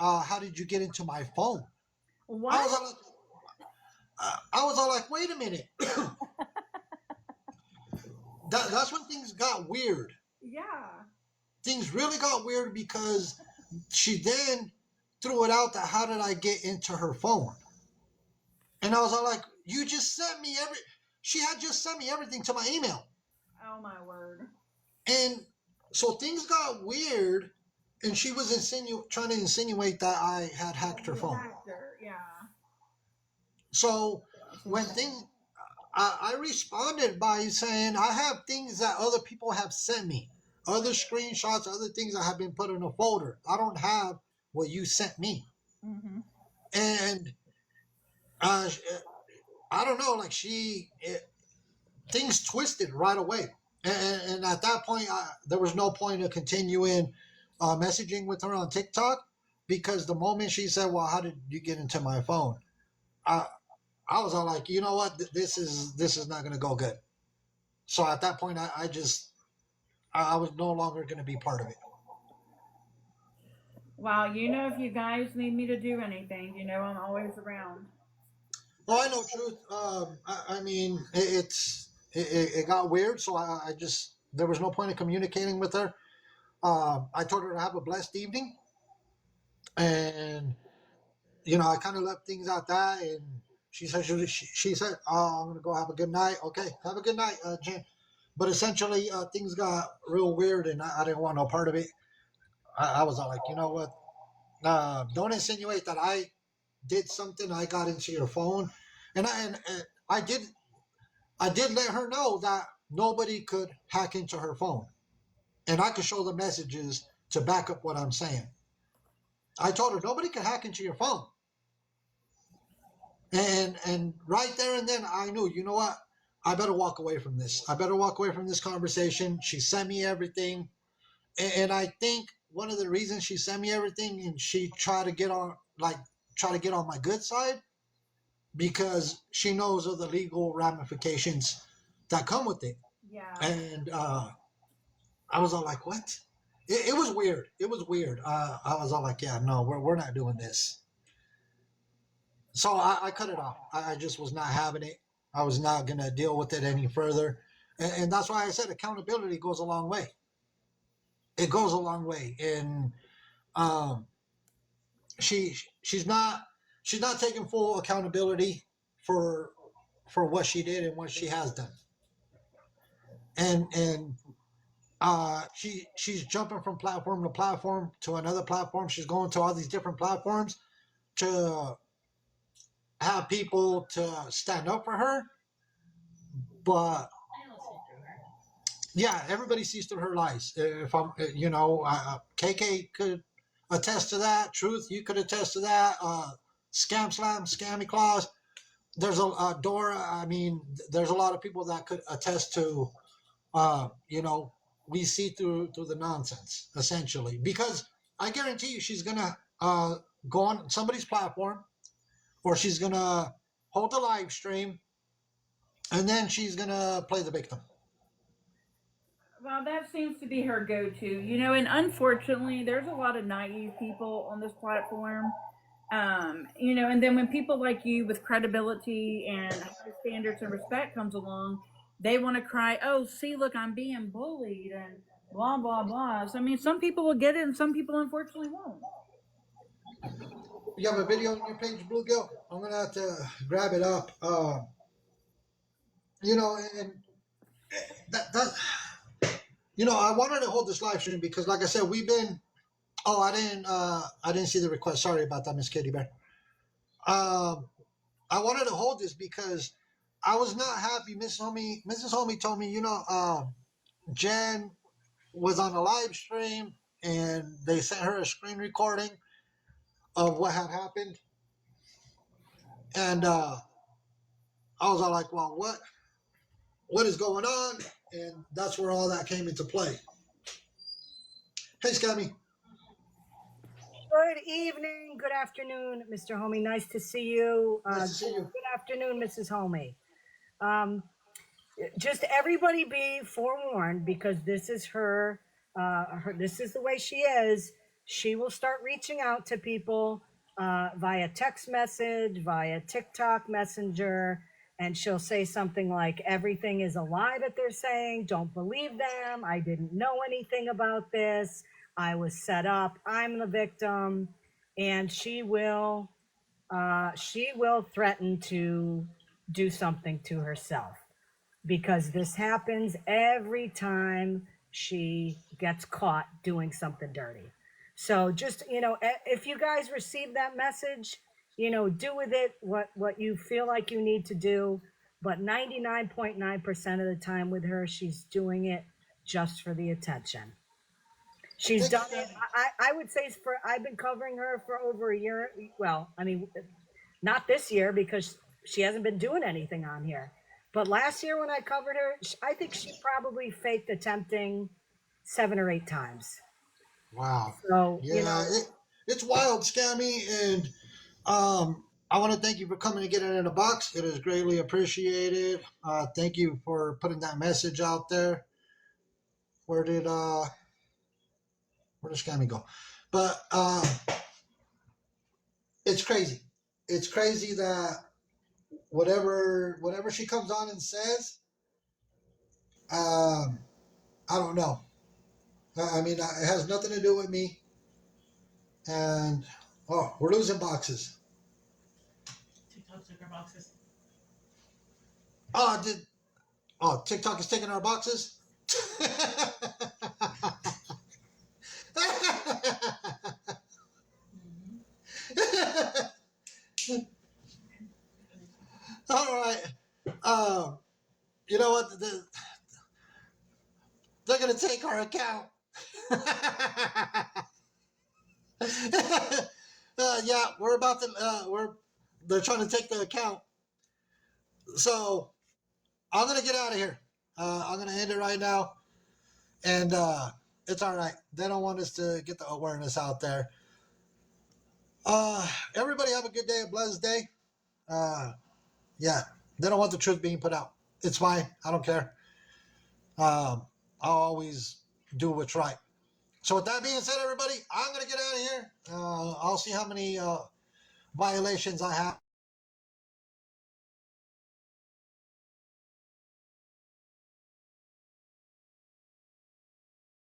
Speaker 1: How did you get into my phone?
Speaker 5: What?
Speaker 1: I was all like, wait a minute. That's when things got weird.
Speaker 5: Yeah.
Speaker 1: Things really got weird because she then threw it out that how did I get into her phone? And I was all like, you just sent me she had just sent me everything to my email.
Speaker 5: Oh my word.
Speaker 1: And so things got weird, and she was trying to insinuate that I had hacked her phone.
Speaker 5: Factor, yeah.
Speaker 1: So when I responded by saying I have things that other people have sent me, other screenshots, other things that have been put in a folder. I don't have what you sent me.
Speaker 5: Mm-hmm.
Speaker 1: And I don't know, like things twisted right away. And at that point, there was no point of continuing messaging with her on TikTok, because the moment she said, well, how did you get into my phone? I was all like, you know what, this is not going to go good. So at that point, I was no longer going to be part of it.
Speaker 5: Well, if you guys need me to do anything, I'm always around.
Speaker 1: Well, I know, Truth. I mean, it got weird, so I just, there was no point in communicating with her. I told her to have a blessed evening, and I kind of left things at that. And she said she said, "Oh, I'm gonna go have a good night." Okay, have a good night, Jen. But essentially, things got real weird, and I didn't want no part of it. I was all like, you know what? Don't insinuate that I did something. I got into your phone, and I did let her know that nobody could hack into her phone, and I could show the messages to back up what I'm saying. I told her nobody could hack into your phone, and right there and then I knew, you know what? I better walk away from this. I better walk away from this conversation. She sent me everything, and I think one of the reasons she sent me everything and she tried to get on my good side, because she knows of the legal ramifications that come with it.
Speaker 5: Yeah.
Speaker 1: And I was all like, what? It was weird. It was weird. I was all like, yeah, no, we're not doing this. So I cut it off. I just was not having it. I was not going to deal with it any further. And that's why I said accountability goes a long way. It goes a long way. And she's not taking full accountability for what she did and what she has done. And she's jumping from platform to platform to another platform. She's going to all these different platforms to have people to stand up for her. But yeah, everybody sees through her lies. If I'm, KK could attest to that. Truth, you could attest to that. Scam Slam, Scammy Claus. There's a Dora. I mean, there's a lot of people that could attest to. We see through the nonsense essentially, because I guarantee you she's gonna go on somebody's platform, or she's gonna hold a live stream, and then she's gonna play the victim.
Speaker 5: Well, that seems to be her go-to, and unfortunately, there's a lot of naive people on this platform. And then when people like you with credibility and high standards and respect comes along, they want to cry, "Oh, see, look, I'm being bullied," and blah blah blah. So, I mean, some people will get it, and some people unfortunately won't.
Speaker 1: You have a video on your page, Bluegill? I'm gonna have to grab it up. And that I wanted to hold this live stream because, like I said, we've been. Oh, I didn't see the request. Sorry about that, Miss Kitty Bear. I wanted to hold this because I was not happy. Mrs. Homie told me, Jen was on a live stream and they sent her a screen recording of what had happened, and I was all like, well, what is going on? And that's where all that came into play. Hey, Scammy.
Speaker 6: Good evening, good afternoon, Mr. Homie. Nice to see you.
Speaker 1: Nice to see you.
Speaker 6: Good afternoon, Mrs. Homie. just everybody be forewarned, because this is this is the way she is. She will start reaching out to people via text message, via TikTok Messenger, and she'll say something like, everything is a lie that they're saying. Don't believe them. I didn't know anything about this. I was set up. I'm the victim. And she will threaten to do something to herself, because this happens every time she gets caught doing something dirty. So just, if you guys receive that message, do with it what you feel like you need to do. But 99.9% of the time with her, she's doing it just for the attention. She's done it. I would say I've been covering her for over a year. Well, I mean, not this year because she hasn't been doing anything on here. But last year when I covered her, I think she probably faked attempting 7 or 8 times.
Speaker 1: Wow.
Speaker 6: So,
Speaker 1: Yeah, it's wild, Scammy, and I want to thank you for coming and getting it in a box. It is greatly appreciated. Thank you for putting that message out there. Where did Scammy go? But it's crazy. It's crazy that whatever she comes on and says, I don't know. I mean, it has nothing to do with me. And we're losing boxes.
Speaker 3: TikTok took our boxes.
Speaker 1: TikTok is taking our boxes? All right. You know what? They're going to take our account. Yeah, they're trying to take the account. So I'm going to get out of here. I'm going to end it right now. And it's all right. They don't want us to get the awareness out there. Everybody have a good day, a blessed day. Yeah, they don't want the truth being put out. It's fine. I don't care. I'll always do what's right. So with that being said, everybody, I'm going to get out of here. I'll see how many violations I have.